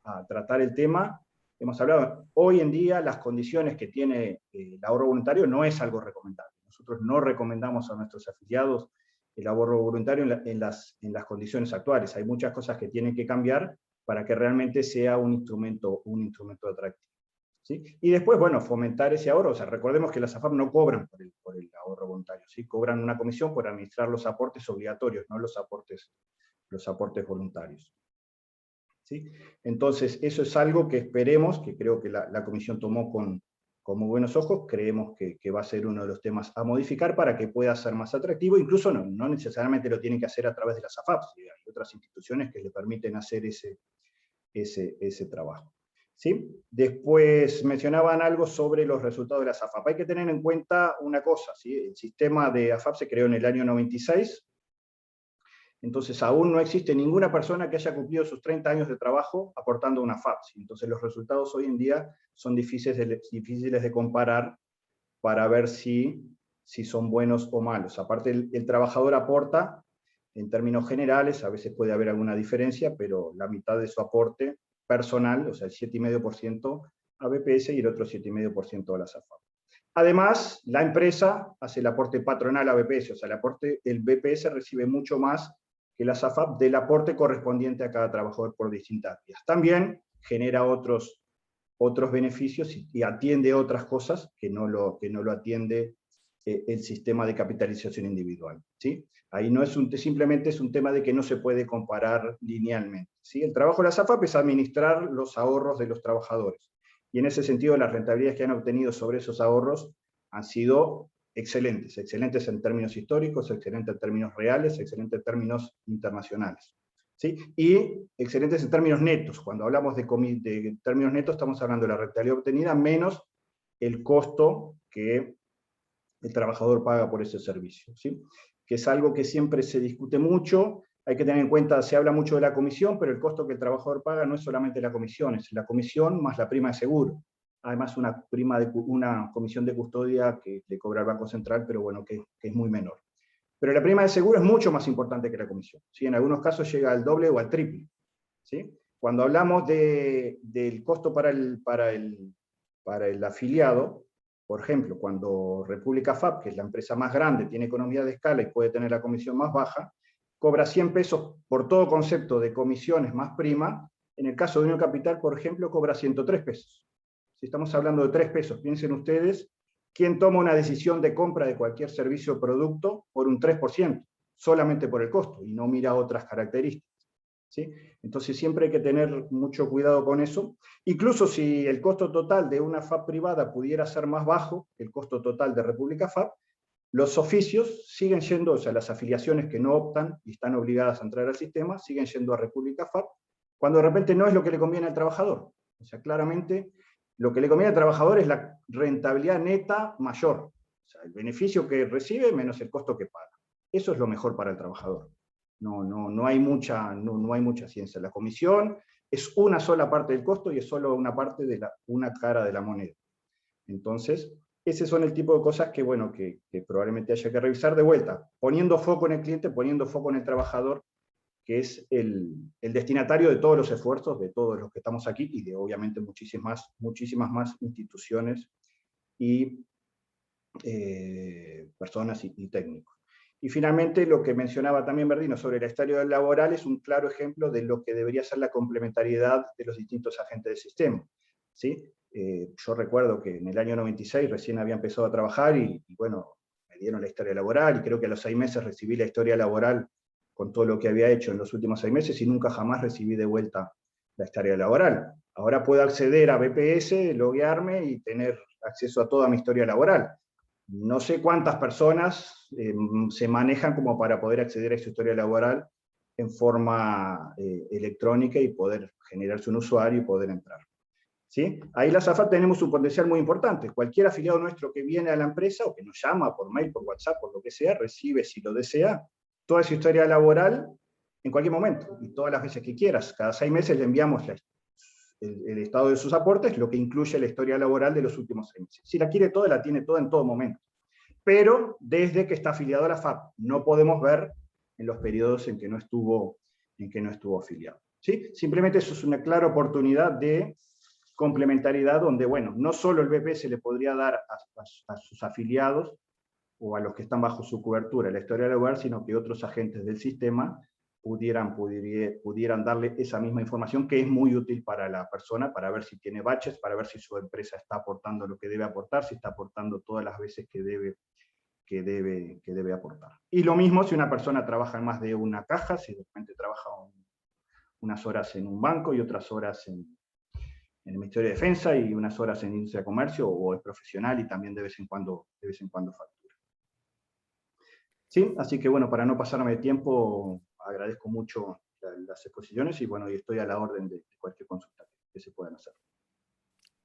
a tratar el tema, hemos hablado, hoy en día las condiciones que tiene el ahorro voluntario no es algo recomendable. Nosotros no recomendamos a nuestros afiliados el ahorro voluntario en las condiciones actuales. Hay muchas cosas que tienen que cambiar para que realmente sea un instrumento atractivo. ¿Sí? Y después, bueno, fomentar ese ahorro. O sea, recordemos que las AFAP no cobran por el ahorro voluntario, ¿sí? Cobran una comisión por administrar los aportes obligatorios, no los aportes voluntarios. ¿Sí? Entonces, eso es algo que esperemos, que creo que la comisión tomó con muy buenos ojos. Creemos que va a ser uno de los temas a modificar para que pueda ser más atractivo. Incluso no necesariamente lo tienen que hacer a través de las AFAP, ¿sí? Hay otras instituciones que le permiten hacer ese trabajo. ¿Sí? Después mencionaban algo sobre los resultados de las AFAP. Hay que tener en cuenta una cosa, ¿sí? El sistema de AFAP se creó en el año 96, entonces aún no existe ninguna persona que haya cumplido sus 30 años de trabajo aportando una AFAP, ¿sí? Entonces los resultados hoy en día son difíciles de comparar para ver si son buenos o malos. Aparte, el trabajador aporta en términos generales, a veces puede haber alguna diferencia, pero la mitad de su aporte personal, o sea, el 7,5% a BPS y el otro 7,5% a las AFAP. Además, la empresa hace el aporte patronal a BPS, o sea, el BPS recibe mucho más que que la SAFAP del aporte correspondiente a cada trabajador por distintas vías. También genera otros beneficios y atiende otras cosas que no lo atiende el sistema de capitalización individual, ¿sí? Ahí no es simplemente es un tema de que no se puede comparar linealmente, ¿sí? El trabajo de la SAFAP es administrar los ahorros de los trabajadores, y en ese sentido las rentabilidades que han obtenido sobre esos ahorros han sido excelentes, excelentes en términos históricos, excelentes en términos reales, excelentes en términos internacionales, ¿sí? Y excelentes en términos netos. Cuando hablamos de términos netos estamos hablando de la rentabilidad obtenida menos el costo que el trabajador paga por ese servicio, ¿sí? Que es algo que siempre se discute mucho. Hay que tener en cuenta, se habla mucho de la comisión, pero el costo que el trabajador paga no es solamente la comisión, es la comisión más la prima de seguro. Además una comisión de custodia que le cobra el Banco Central, pero bueno, que es muy menor. Pero la prima de seguro es mucho más importante que la comisión, ¿sí? En algunos casos llega al doble o al triple, ¿sí? Cuando hablamos del costo para el afiliado, por ejemplo, cuando República FAP, que es la empresa más grande, tiene economía de escala y puede tener la comisión más baja, cobra 100 pesos por todo concepto de comisiones más prima. En el caso de Unión Capital, por ejemplo, cobra 103 pesos. Si estamos hablando de 3 pesos, piensen ustedes, ¿quién toma una decisión de compra de cualquier servicio o producto por un 3%? Solamente por el costo, y no mira otras características, ¿sí? Entonces siempre hay que tener mucho cuidado con eso. Incluso si el costo total de una FAP privada pudiera ser más bajo que el costo total de República FAP, los oficios siguen yendo, o sea, las afiliaciones que no optan y están obligadas a entrar al sistema, siguen yendo a República FAP, cuando de repente no es lo que le conviene al trabajador. O sea, claramente lo que le conviene al trabajador es la rentabilidad neta mayor. O sea, el beneficio que recibe menos el costo que paga. Eso es lo mejor para el trabajador. No hay mucha ciencia. La comisión es una sola parte del costo y es solo una parte de una cara de la moneda. Entonces, ese son el tipo de cosas que, bueno, que probablemente haya que revisar de vuelta, poniendo foco en el cliente, poniendo foco en el trabajador, que es el destinatario de todos los esfuerzos, de todos los que estamos aquí, y de obviamente muchísimas más instituciones y personas y técnicos. Y finalmente, lo que mencionaba también Bernino sobre la historia laboral es un claro ejemplo de lo que debería ser la complementariedad de los distintos agentes del sistema, ¿sí? Yo recuerdo que en el año 96 recién había empezado a trabajar y bueno, me dieron la historia laboral, y creo que a los 6 meses recibí la historia laboral con todo lo que había hecho en los últimos 6 meses, y nunca jamás recibí de vuelta la historia laboral. Ahora puedo acceder a BPS, loguearme y tener acceso a toda mi historia laboral. No sé cuántas personas se manejan como para poder acceder a esa historia laboral en forma electrónica y poder generarse un usuario y poder entrar, ¿sí? Ahí la SAFAP tenemos un potencial muy importante. Cualquier afiliado nuestro que viene a la empresa o que nos llama por mail, por WhatsApp, por lo que sea, recibe, si lo desea, toda esa historia laboral en cualquier momento y todas las veces que quieras. Cada 6 meses le enviamos el estado de sus aportes, lo que incluye la historia laboral de los últimos 6 meses. Si la quiere toda, la tiene toda en todo momento. Pero desde que está afiliado a la FAP, no podemos ver en los periodos en que no estuvo afiliado, ¿sí? Simplemente eso es una clara oportunidad de complementariedad donde, bueno, no solo el BPS le podría dar a sus afiliados o a los que están bajo su cobertura la historia laboral, sino que otros agentes del sistema pudieran darle esa misma información, que es muy útil para la persona, para ver si tiene baches, para ver si su empresa está aportando lo que debe aportar, si está aportando todas las veces que debe aportar. Y lo mismo si una persona trabaja en más de una caja, si de repente trabaja unas horas en un banco y otras horas en el Ministerio de Defensa y unas horas en industria de comercio, o es profesional y también de vez en cuando factura. ¿Sí? Así que bueno, para no pasarme de tiempo, agradezco mucho las exposiciones y bueno, y estoy a la orden de cualquier consulta que se puedan hacer.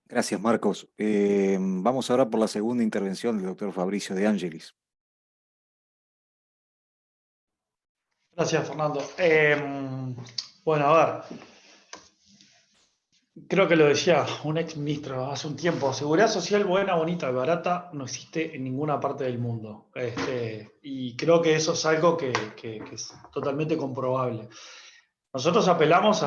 Gracias, Marcos. Vamos ahora por la segunda intervención del doctor Fabricio De Angelis. Gracias, Fernando. Bueno, a ver, creo que lo decía un ex ministro hace un tiempo: seguridad social buena, bonita y barata no existe en ninguna parte del mundo. Y creo que eso es algo que es totalmente comprobable. Nosotros apelamos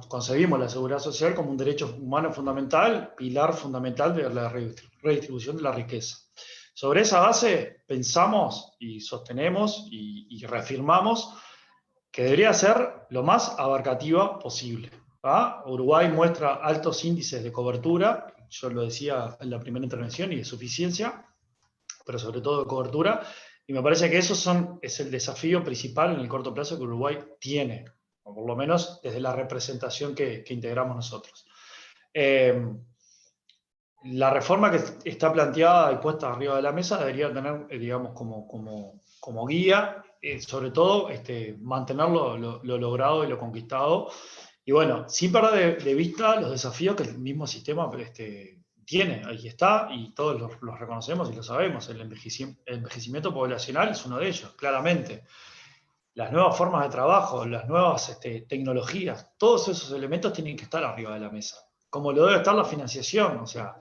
concebimos la seguridad social como un derecho humano fundamental, pilar fundamental de la redistribución de la riqueza. Sobre esa base pensamos y sostenemos y reafirmamos que debería ser lo más abarcativa posible. Uruguay muestra altos índices de cobertura, yo lo decía en la primera intervención, y de suficiencia, pero sobre todo de cobertura, y me parece que eso es el desafío principal en el corto plazo que Uruguay tiene, o por lo menos desde la representación que integramos nosotros. La reforma que está planteada y puesta arriba de la mesa debería tener, digamos, como guía, sobre todo, mantener lo logrado y lo conquistado. Y bueno, sin perder de vista los desafíos que el mismo sistema tiene. Ahí está, y todos los reconocemos y lo sabemos. El envejecimiento poblacional es uno de ellos, claramente. Las nuevas formas de trabajo, las nuevas tecnologías, todos esos elementos tienen que estar arriba de la mesa. Como lo debe estar la financiación. O sea,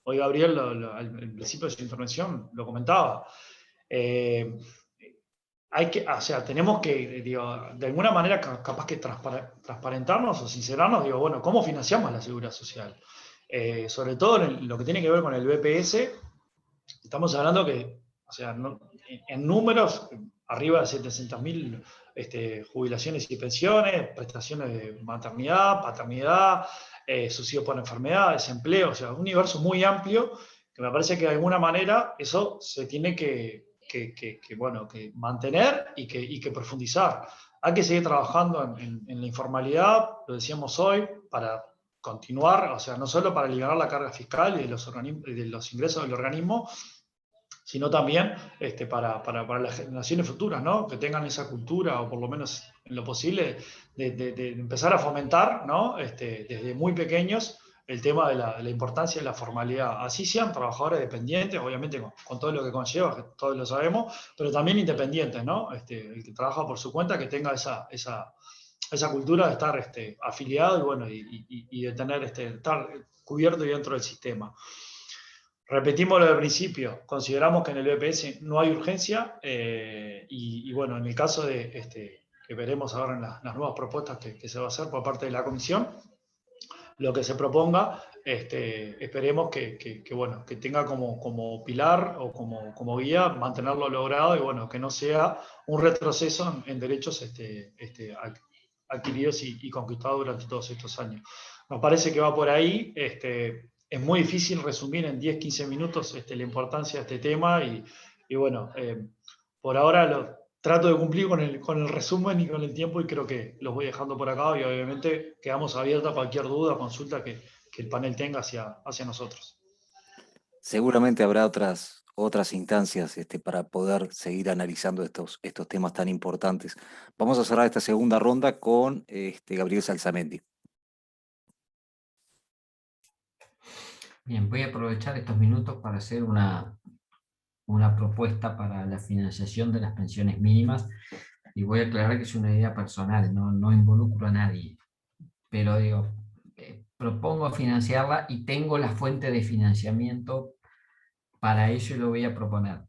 hoy Gabriel, al principio de su intervención, lo comentaba. Tenemos que, de alguna manera, capaz que transparentarnos o sincerarnos, bueno, ¿cómo financiamos la seguridad social? Sobre todo en lo que tiene que ver con el BPS, estamos hablando que, o sea, en números, arriba de 700.000 jubilaciones y pensiones, prestaciones de maternidad, paternidad, subsidio por enfermedad, desempleo, o sea, un universo muy amplio que me parece que de alguna manera eso se tiene que mantener y que profundizar. Hay que seguir trabajando en la informalidad, lo decíamos hoy, para continuar, o sea, no solo para liberar la carga fiscal y de los ingresos del organismo, sino también para las generaciones futuras, ¿no? Que tengan esa cultura, o por lo menos en lo posible, de empezar a fomentar, ¿no? Desde muy pequeños, el tema de la importancia de la formalidad. Así sean trabajadores dependientes, obviamente con todo lo que conlleva, que todos lo sabemos, pero también independientes, ¿no? El que trabaja por su cuenta, que tenga esa cultura de estar afiliado y, bueno, y de tener, estar cubierto y dentro del sistema. Repetimos lo del principio, consideramos que en el BPS no hay urgencia, y bueno, en el caso que veremos ahora en las nuevas propuestas que se va a hacer por parte de la Comisión, lo que se proponga, esperemos que tenga como pilar o como guía mantenerlo logrado, y bueno, que no sea un retroceso en derechos adquiridos y conquistados durante todos estos años. Nos parece que va por ahí. Es muy difícil resumir en 10-15 minutos la importancia de este tema, y bueno, por ahora trato de cumplir con el resumen y con el tiempo, y creo que los voy dejando por acá, y obviamente quedamos abiertos a cualquier duda o consulta que el panel tenga hacia nosotros. Seguramente habrá otras instancias para poder seguir analizando estos temas tan importantes. Vamos a cerrar esta segunda ronda con Gabriel Salzamendi. Bien, voy a aprovechar estos minutos para hacer una propuesta para la financiación de las pensiones mínimas, y voy a aclarar que es una idea personal, no involucro a nadie, pero digo, propongo financiarla y tengo la fuente de financiamiento para ello, y lo voy a proponer.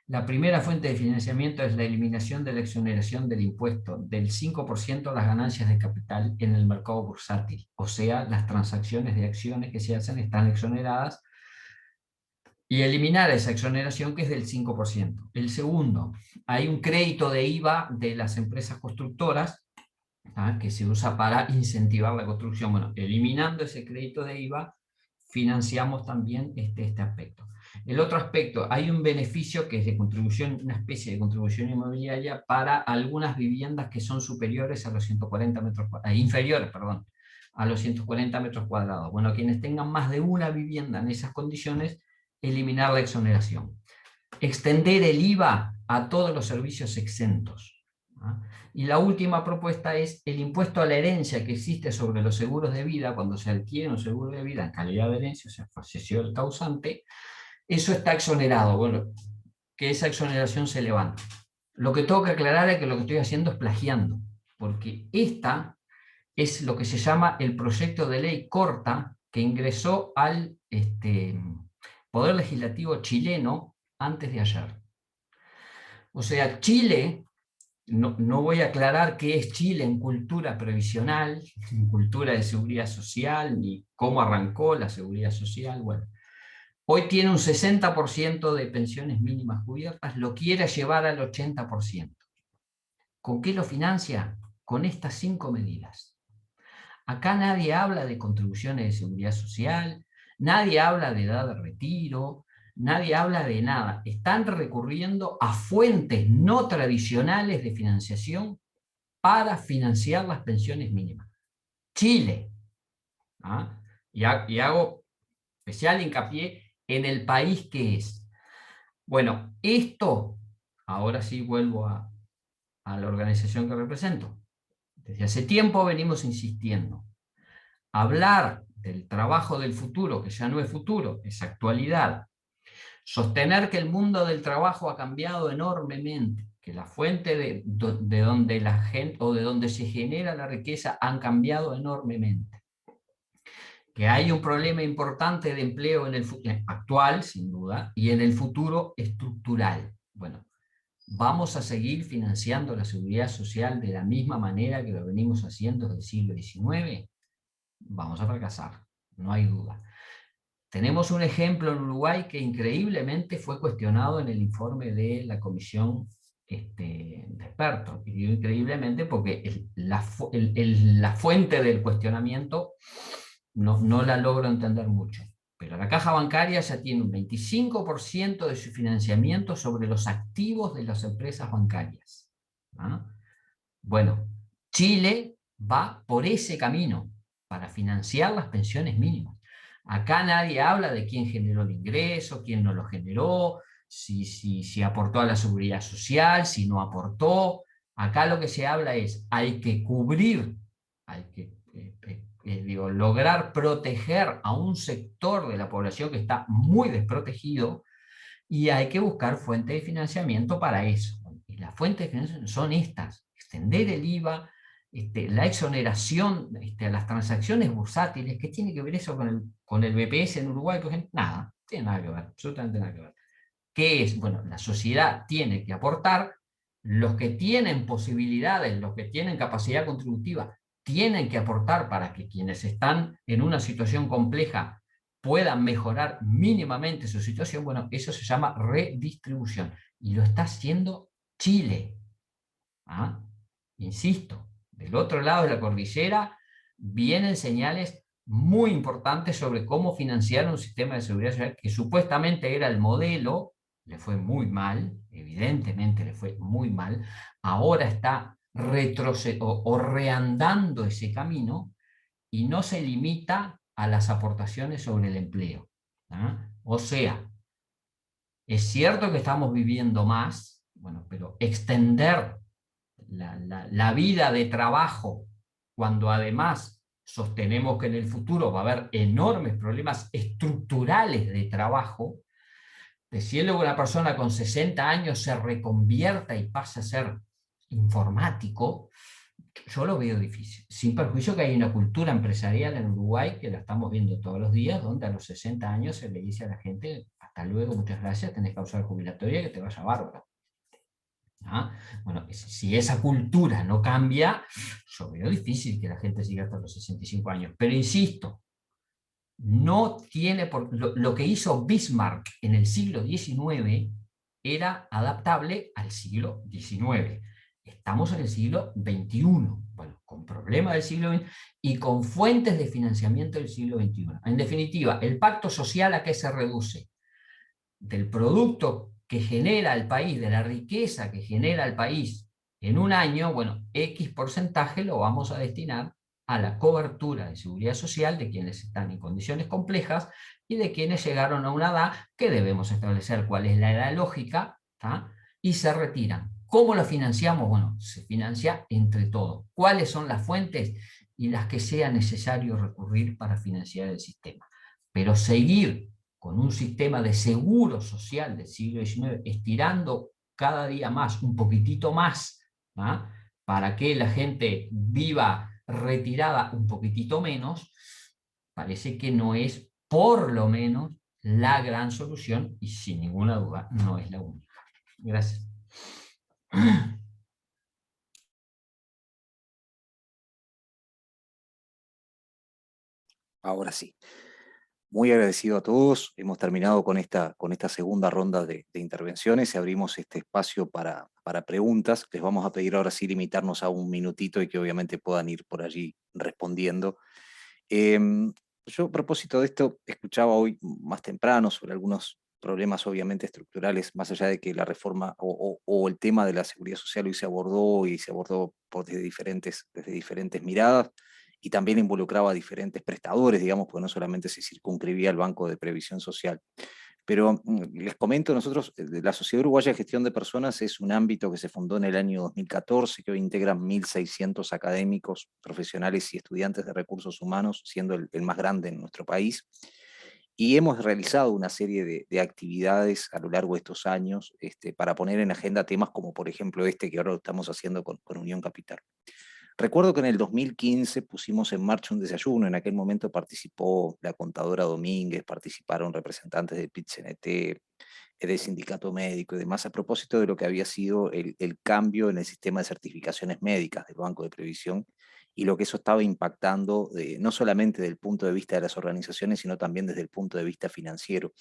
La primera fuente de financiamiento es la eliminación de la exoneración del impuesto del 5% a las ganancias de capital en el mercado bursátil, o sea, las transacciones de acciones que se hacen están exoneradas, y eliminar esa exoneración, que es del 5%. El segundo, hay un crédito de IVA de las empresas constructoras, que se usa para incentivar la construcción. Bueno, eliminando ese crédito de IVA, financiamos también este aspecto. El otro aspecto, hay un beneficio que es de contribución, una especie de contribución inmobiliaria para algunas viviendas que son superiores a los 140 metros cuadrados, inferiores, perdón, a los 140 metros cuadrados. Bueno, quienes tengan más de una vivienda en esas condiciones, eliminar la exoneración. Extender el IVA a todos los servicios exentos. Y la última propuesta es el impuesto a la herencia que existe sobre los seguros de vida. Cuando se adquiere un seguro de vida en calidad de herencia, o sea, falleció el causante, eso está exonerado. Bueno, que esa exoneración se levanta. Lo que tengo que aclarar es que lo que estoy haciendo es plagiando, porque esta es lo que se llama el proyecto de ley corta que ingresó al Poder Legislativo chileno antes de ayer. O sea, Chile, no voy a aclarar qué es Chile en cultura previsional, en cultura de seguridad social, ni cómo arrancó la seguridad social. Bueno, hoy tiene un 60% de pensiones mínimas cubiertas, lo quiere llevar al 80%. ¿Con qué lo financia? Con estas 5 medidas. Acá nadie habla de contribuciones de seguridad social, nadie habla de edad de retiro, nadie habla de nada. Están recurriendo a fuentes no tradicionales de financiación para financiar las pensiones mínimas. Chile. ¿Ah? Y hago especial hincapié en el país que es. Bueno, esto, ahora sí vuelvo a la organización que represento. Desde hace tiempo venimos insistiendo. Hablar del trabajo del futuro, que ya no es futuro, es actualidad. Sostener que el mundo del trabajo ha cambiado enormemente, que la fuente de donde la gente o de donde se genera la riqueza han cambiado enormemente. Que hay un problema importante de empleo en el actual, sin duda, y en el futuro estructural. Bueno, ¿vamos a seguir financiando la seguridad social de la misma manera que lo venimos haciendo desde el siglo XIX? Vamos a fracasar, no hay duda. Tenemos un ejemplo en Uruguay que increíblemente fue cuestionado en el informe de la comisión de expertos. Y digo increíblemente porque la fuente del cuestionamiento no la logro entender mucho. Pero la caja bancaria ya tiene un 25% de su financiamiento sobre los activos de las empresas bancarias. ¿Ah? Bueno, Chile va por ese camino para financiar las pensiones mínimas. Acá nadie habla de quién generó el ingreso, quién no lo generó, si aportó a la seguridad social, si no aportó. Acá lo que se habla es, hay que cubrir, hay que lograr proteger a un sector de la población que está muy desprotegido y hay que buscar fuentes de financiamiento para eso. Y las fuentes de financiamiento son estas: extender el IVA, la exoneración a las transacciones bursátiles. ¿Qué tiene que ver eso con el BPS en Uruguay, por ejemplo? Nada, tiene nada que ver, absolutamente nada que ver. ¿Qué es? Bueno, la sociedad tiene que aportar, los que tienen posibilidades, los que tienen capacidad contributiva, tienen que aportar para que quienes están en una situación compleja puedan mejorar mínimamente su situación. Bueno, eso se llama redistribución. Y lo está haciendo Chile. ¿Ah? Insisto, del otro lado de la cordillera vienen señales muy importantes sobre cómo financiar un sistema de seguridad social que supuestamente era el modelo. Le fue muy mal, evidentemente le fue muy mal. Ahora está reandando ese camino y no se limita a las aportaciones sobre el empleo. ¿Ah? O sea, es cierto que estamos viviendo más, bueno, pero extender la vida de trabajo, cuando además sostenemos que en el futuro va a haber enormes problemas estructurales de trabajo, decirle que una persona con 60 años se reconvierta y pase a ser informático, yo lo veo difícil, sin perjuicio que hay una cultura empresarial en Uruguay, que la estamos viendo todos los días, donde a los 60 años se le dice a la gente, hasta luego, muchas gracias, tenés causal jubilatoria, que te vaya bárbaro. ¿Ah? Bueno, si esa cultura no cambia, yo veo difícil que la gente siga hasta los 65 años. Pero insisto, no tiene lo que hizo Bismarck en el siglo XIX era adaptable al siglo XIX. Estamos en el siglo XXI, bueno, con problemas del siglo XX y con fuentes de financiamiento del siglo XXI. En definitiva, el pacto social, ¿a qué se reduce? Del producto que genera el país, de la riqueza que genera el país en un año, bueno, X porcentaje lo vamos a destinar a la cobertura de seguridad social de quienes están en condiciones complejas y de quienes llegaron a una edad que debemos establecer cuál es la edad lógica, ¿tá? Y se retiran. ¿Cómo lo financiamos? Bueno, se financia entre todos. ¿Cuáles son las fuentes? Y las que sea necesario recurrir para financiar el sistema. Pero seguir con un sistema de seguro social del siglo XIX, estirando cada día más, un poquitito más, ¿ah? Para que la gente viva retirada un poquitito menos, parece que no es, por lo menos, la gran solución, y sin ninguna duda no es la única. Gracias. Ahora sí. muy agradecido a todos. Hemos terminado con esta segunda ronda de intervenciones y abrimos este espacio para preguntas. Les vamos a pedir ahora sí limitarnos a un minutito y que obviamente puedan ir por allí respondiendo. Yo a propósito de esto escuchaba hoy más temprano sobre algunos problemas obviamente estructurales, más allá de que la reforma o el tema de la seguridad social hoy se abordó desde diferentes miradas, y también involucraba a diferentes prestadores, digamos, porque no solamente se circunscribía al Banco de Previsión Social. Pero les comento, nosotros, la Sociedad Uruguaya de Gestión de Personas es un ámbito que se fundó en el año 2014, que hoy integra 1.600 académicos, profesionales y estudiantes de recursos humanos, siendo el más grande en nuestro país. Y hemos realizado una serie de actividades a lo largo de estos años para poner en agenda temas como, por ejemplo, que ahora lo estamos haciendo con Unión Capital. Recuerdo que en el 2015 pusimos en marcha un desayuno. En aquel momento participó la contadora Domínguez, participaron representantes de PIT-CNT, del sindicato médico y demás, a propósito de lo que había sido el cambio en el sistema de certificaciones médicas del Banco de Previsión y lo que eso estaba impactando, no solamente desde el punto de vista de las organizaciones, sino también desde el punto de vista financiero.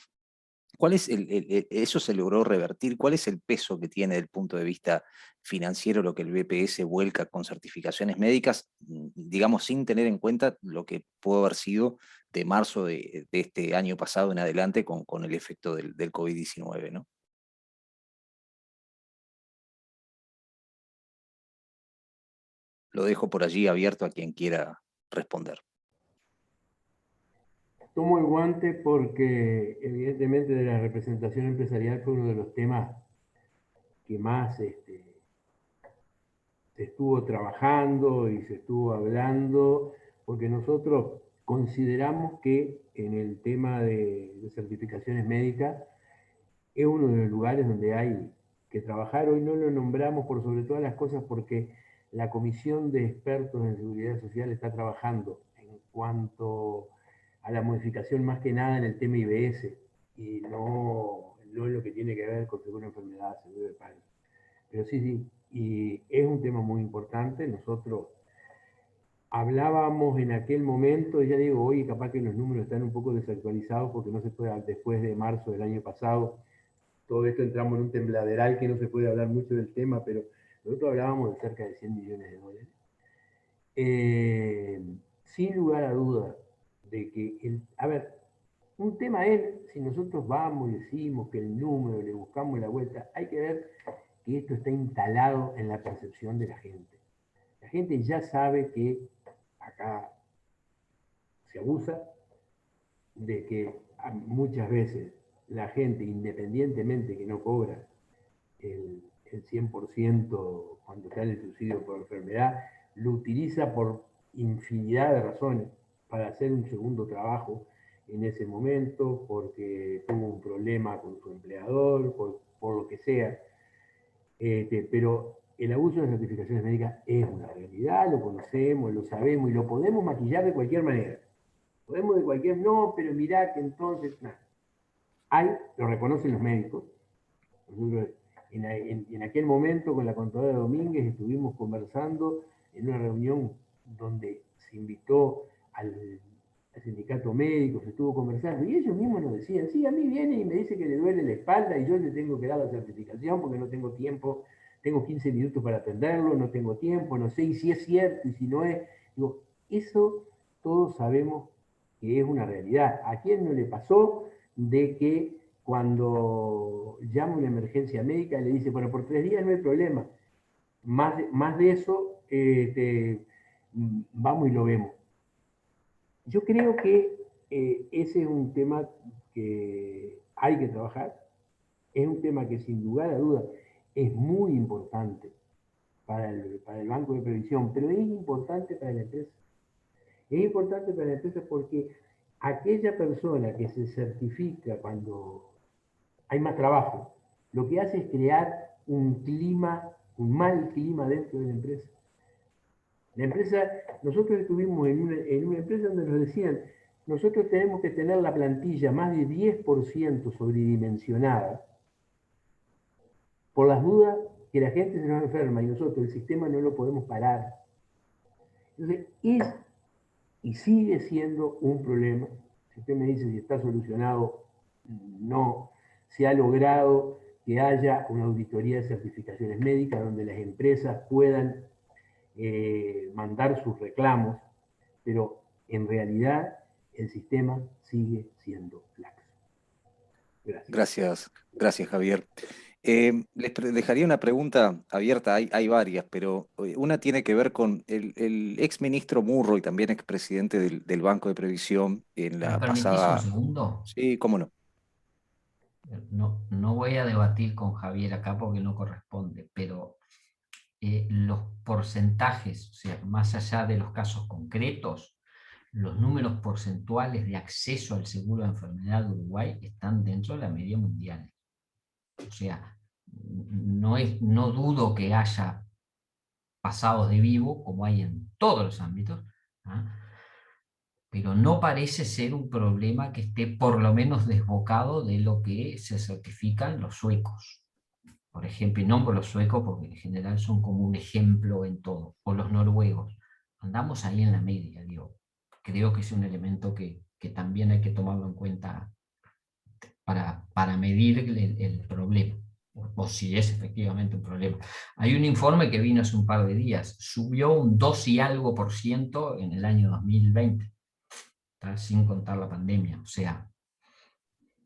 ¿Cuál es eso se logró revertir? ¿Cuál es el peso que tiene desde el punto de vista financiero lo que el BPS vuelca con certificaciones médicas, digamos, sin tener en cuenta lo que pudo haber sido de marzo de este año pasado en adelante con el efecto del COVID-19, ¿no? Lo dejo por allí abierto a quien quiera responder. Tomo el guante porque evidentemente de la representación empresarial fue uno de los temas que más se estuvo trabajando y se estuvo hablando, porque nosotros consideramos que en el tema de certificaciones médicas es uno de los lugares donde hay que trabajar. Hoy no lo nombramos por sobre todas las cosas porque la Comisión de Expertos en Seguridad Social está trabajando en cuanto a la modificación más que nada en el tema IBS y no en lo que tiene que ver con seguro de enfermedad, seguro de paro. Pero sí, y es un tema muy importante. Nosotros hablábamos en aquel momento, ya digo, hoy capaz que los números están un poco desactualizados porque no se puede, después de marzo del año pasado, todo esto entramos en un tembladeral que no se puede hablar mucho del tema, pero nosotros hablábamos de cerca de 100 millones de dólares. Sin lugar a dudas de que, un tema es, si nosotros vamos y decimos que el número, le buscamos la vuelta, hay que ver que esto está instalado en la percepción de la gente. La gente ya sabe que acá se abusa, de que muchas veces la gente, independientemente que no cobra el 100% cuando sale el subsidio por enfermedad, lo utiliza por infinidad de razones para hacer un segundo trabajo en ese momento, porque tuvo un problema con su empleador, por lo que sea. Pero el abuso de certificaciones médicas es una realidad, lo conocemos, lo sabemos y lo podemos maquillar de cualquier manera. Podemos de cualquier, no, pero mirá que entonces, nada. Lo reconocen los médicos. Nosotros en aquel momento con la contadora Domínguez estuvimos conversando en una reunión donde se invitó al sindicato médico, se estuvo conversando y ellos mismos nos decían, sí, a mí viene y me dice que le duele la espalda y yo le tengo que dar la certificación porque no tengo tiempo, tengo 15 minutos para atenderlo, no tengo tiempo, no sé, y si es cierto y si no es. Digo, eso todos sabemos que es una realidad. ¿A quién no le pasó de que cuando llama una emergencia médica le dice, bueno, por 3 días no hay problema, más de eso vamos y lo vemos? Yo creo que ese es un tema que hay que trabajar, es un tema que sin lugar a dudas es muy importante para el Banco de Previsión, pero es importante para la empresa. Es importante para la empresa porque aquella persona que se certifica cuando hay más trabajo, lo que hace es crear un mal clima dentro de la empresa. La empresa, nosotros estuvimos en una empresa donde nos decían, nosotros tenemos que tener la plantilla más de 10% sobredimensionada por las dudas que la gente se nos enferma y nosotros el sistema no lo podemos parar. Entonces, es y sigue siendo un problema Si usted me dice si está solucionado, no. Se ha logrado que haya una auditoría de certificaciones médicas donde las empresas puedan mandar sus reclamos, pero en realidad el sistema sigue siendo laxo. Gracias, gracias Javier. Dejaría una pregunta abierta, hay varias, pero una tiene que ver con el ex ministro Murro y también expresidente del Banco de Previsión en ¿Me la permitís un pasada... segundo? Sí, cómo no. No voy a debatir con Javier acá porque no corresponde, pero los porcentajes, o sea, más allá de los casos concretos, los números porcentuales de acceso al seguro de enfermedad de Uruguay están dentro de la media mundial. O sea, no dudo que haya pasados de vivo, como hay en todos los ámbitos, ¿ah? Pero no parece ser un problema que esté por lo menos desbocado de lo que se certifican los suecos. Por ejemplo, y nombro los suecos porque en general son como un ejemplo en todo, o los noruegos. Andamos ahí en la media, digo. Creo que es un elemento que también hay que tomarlo en cuenta para medir el problema, o si es efectivamente un problema. Hay un informe que vino hace un par de días, subió un 2 y algo % en el año 2020, sin contar la pandemia, o sea,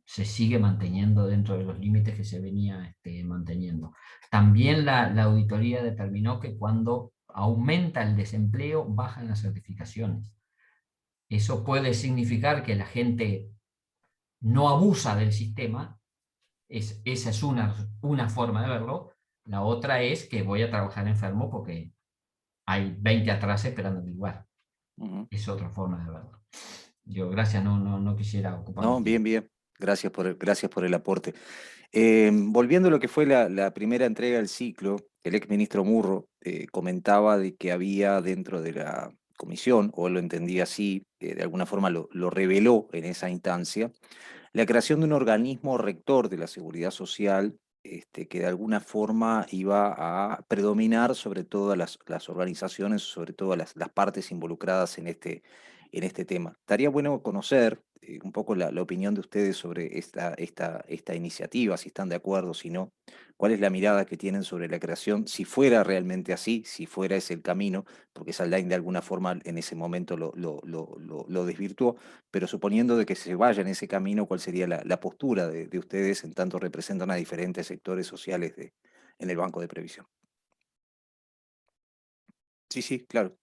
se sigue manteniendo dentro de los límites que se venía manteniendo. También la auditoría determinó que cuando aumenta el desempleo, bajan las certificaciones. Eso puede significar que la gente no abusa del sistema, esa es una forma de verlo. La otra es que voy a trabajar enfermo porque hay 20 atrás esperando mi lugar. Es otra forma de verlo. Yo, gracias, no quisiera ocupar. No, bien. Gracias por el aporte. Volviendo a lo que fue la primera entrega del ciclo, el exministro Murro comentaba de que había dentro de la comisión, o lo entendía así, de alguna forma lo reveló en esa instancia, la creación de un organismo rector de la seguridad social que de alguna forma iba a predominar sobre todas las organizaciones, sobre todas las partes involucradas en este tema. Estaría bueno conocer un poco la opinión de ustedes sobre esta iniciativa, si están de acuerdo, si no, cuál es la mirada que tienen sobre la creación, si fuera realmente así, si fuera ese el camino, porque Saldain de alguna forma en ese momento lo desvirtuó, pero suponiendo de que se vaya en ese camino, ¿cuál sería la postura de ustedes en tanto representan a diferentes sectores sociales en el Banco de Previsión? Sí, claro.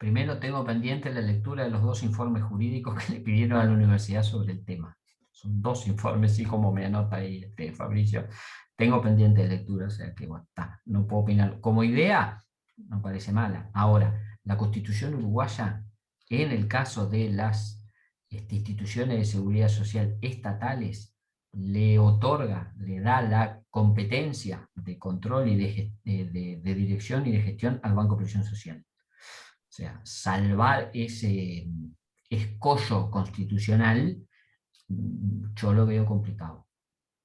Primero tengo pendiente la lectura de los 2 informes jurídicos que le pidieron a la universidad sobre el tema. Son 2 informes, sí, como me anota ahí Fabricio. Tengo pendiente de lectura, o sea que bueno, no puedo opinar. Como idea, no parece mala. Ahora, la Constitución uruguaya, en el caso de las instituciones de seguridad social estatales, le otorga, le da la competencia de control y de dirección y de gestión al Banco de Previsión Social. O sea, salvar ese escollo constitucional, yo lo veo complicado.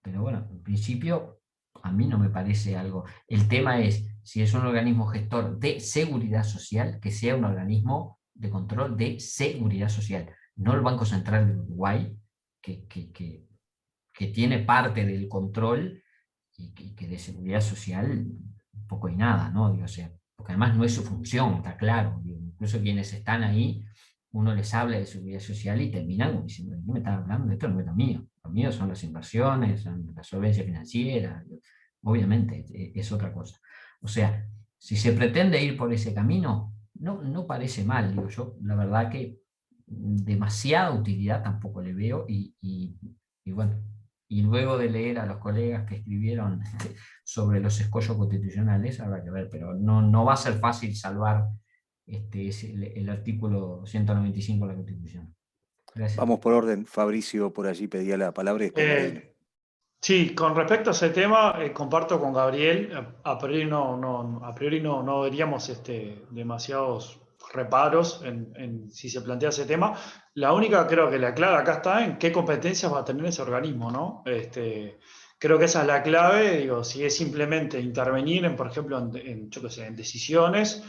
Pero bueno, en principio, a mí no me parece algo. El tema es, si es un organismo gestor de seguridad social, que sea un organismo de control de seguridad social, no el Banco Central de Uruguay, que tiene parte del control y que de seguridad social poco y nada, ¿no? Digo, o sea, porque además no es su función, está claro. Digo, incluso quienes están ahí, uno les habla de seguridad social y terminan diciendo, no me están hablando, esto no es lo mío. Lo mío son las inversiones, son la solvencia financiera. Obviamente es otra cosa. O sea, si se pretende ir por ese camino, no parece mal. Digo, yo la verdad que demasiada utilidad tampoco le veo y bueno, y luego de leer a los colegas que escribieron sobre los escollos constitucionales, habrá que ver, pero no va a ser fácil salvar el artículo 195 de la Constitución. Gracias. Vamos por orden. Fabricio por allí pedía la palabra y después Marino. Sí, con respecto a ese tema, comparto con Gabriel, a priori no veríamos demasiados reparos en si se plantea ese tema. La única, creo que la clave acá está en qué competencias va a tener ese organismo, ¿no? Creo que esa es la clave, digo, si es simplemente intervenir por ejemplo, yo qué sé, en decisiones,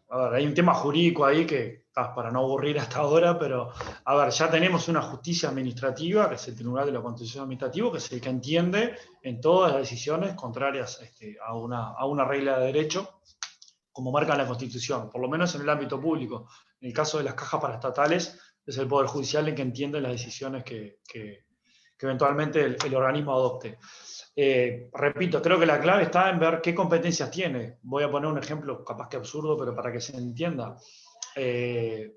a ver, hay un tema jurídico ahí que, para no aburrir hasta ahora, pero, a ver, ya tenemos una justicia administrativa, que es el Tribunal de la Contencioso Administrativo, que es el que entiende en todas las decisiones contrarias a una regla de derecho, como marca la Constitución, por lo menos en el ámbito público. En el caso de las cajas paraestatales, es el Poder Judicial el que entiende las decisiones que eventualmente el organismo adopte. Repito, creo que la clave está en ver qué competencias tiene. Voy a poner un ejemplo, capaz que absurdo, pero para que se entienda.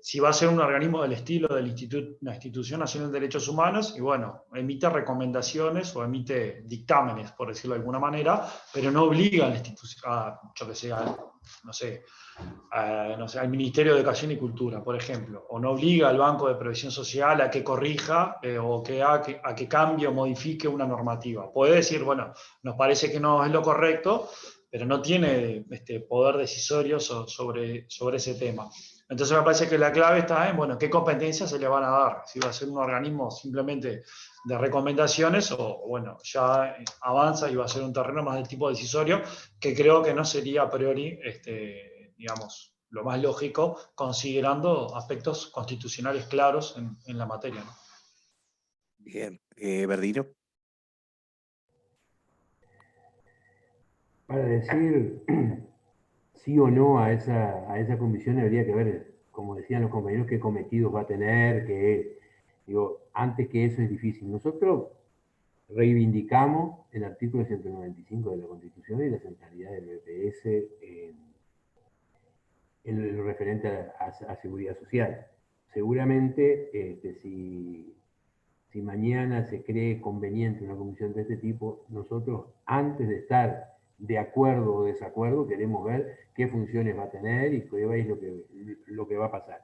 Si va a ser un organismo del estilo de la Institución Nacional de Derechos Humanos, y bueno, emite recomendaciones o emite dictámenes, por decirlo de alguna manera, pero no obliga a la institución, yo que sé, no sé, al Ministerio de Educación y Cultura, por ejemplo, o no obliga al Banco de Previsión Social a que corrija o a que cambie o modifique una normativa. Puede decir, bueno, nos parece que no es lo correcto, pero no tiene poder decisorio sobre ese tema. Entonces me parece que la clave está en, bueno, qué competencias se le van a dar, si va a ser un organismo simplemente de recomendaciones o, bueno, ya avanza y va a ser un terreno más del tipo decisorio, que creo que no sería a priori, digamos, lo más lógico, considerando aspectos constitucionales claros en la materia, ¿no? Bien, Verdino. Para decir sí o no a esa comisión habría que ver, como decían los compañeros, qué cometidos va a tener, digo, antes que eso es difícil. Nosotros reivindicamos el artículo 195 de la Constitución y la centralidad del BPS en lo referente a seguridad social. Seguramente, si mañana se cree conveniente una comisión de este tipo, nosotros, antes de estar de acuerdo o desacuerdo, queremos ver qué funciones va a tener y qué es lo que va a pasar.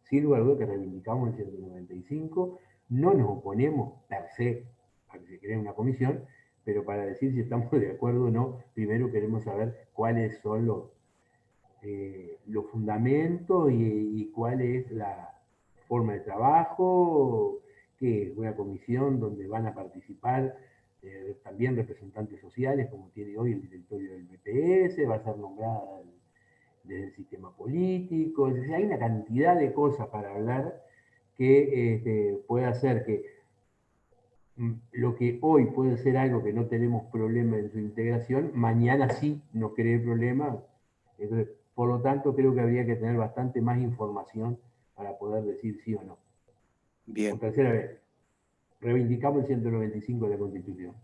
Sin lugar a dudas que reivindicamos el 195, no nos oponemos per se a que se cree una comisión, pero para decir si estamos de acuerdo o no, primero queremos saber cuáles son los fundamentos y cuál es la forma de trabajo, que es una comisión donde van a participar también representantes sociales, como tiene hoy el directorio del BPS, va a ser nombrada desde el sistema político. Es decir, hay una cantidad de cosas para hablar que puede hacer que lo que hoy puede ser algo que no tenemos problema en su integración, mañana sí nos cree problema. Entonces, por lo tanto, creo que habría que tener bastante más información para poder decir sí o no. Bien. Por tercera vez, reivindicamos el 195 de la Constitución.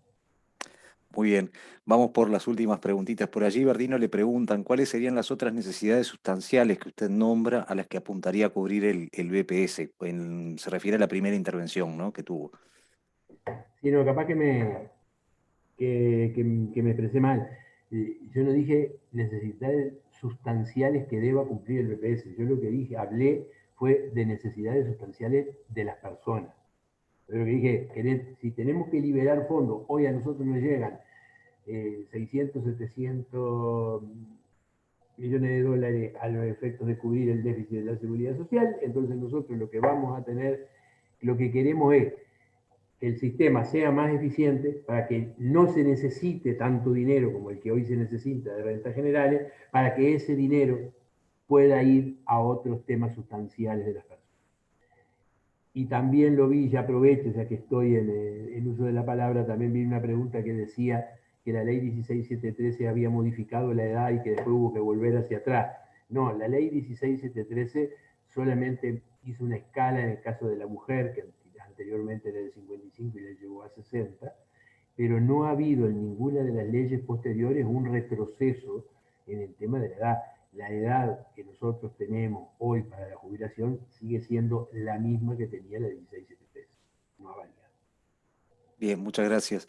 Muy bien, vamos por las últimas preguntitas. Por allí, Verdino, le preguntan cuáles serían las otras necesidades sustanciales que usted nombra a las que apuntaría a cubrir el BPS. Se refiere a la primera intervención, ¿no?, que tuvo. Sí, no, capaz que me expresé mal. Yo no dije necesidades sustanciales que deba cumplir el BPS. Yo lo que hablé fue de necesidades sustanciales de las personas. Pero que dije, si tenemos que liberar fondos, hoy a nosotros nos llegan 600, 700 millones de dólares a los efectos de cubrir el déficit de la seguridad social, entonces nosotros lo que vamos a tener, lo que queremos es que el sistema sea más eficiente para que no se necesite tanto dinero como el que hoy se necesita de rentas generales, para que ese dinero pueda ir a otros temas sustanciales de las personas. Y también lo vi, ya aprovecho, ya que estoy en uso de la palabra, también vi una pregunta que decía que la ley 16713 había modificado la edad y que después hubo que volver hacia atrás. No, la ley 16713 solamente hizo una escala en el caso de la mujer, que anteriormente era de 55 y la llevó a 60, pero no ha habido en ninguna de las leyes posteriores un retroceso en el tema de la edad. La edad que nosotros tenemos hoy para la jubilación sigue siendo la misma que tenía la 1673. No ha variado. Bien, muchas gracias.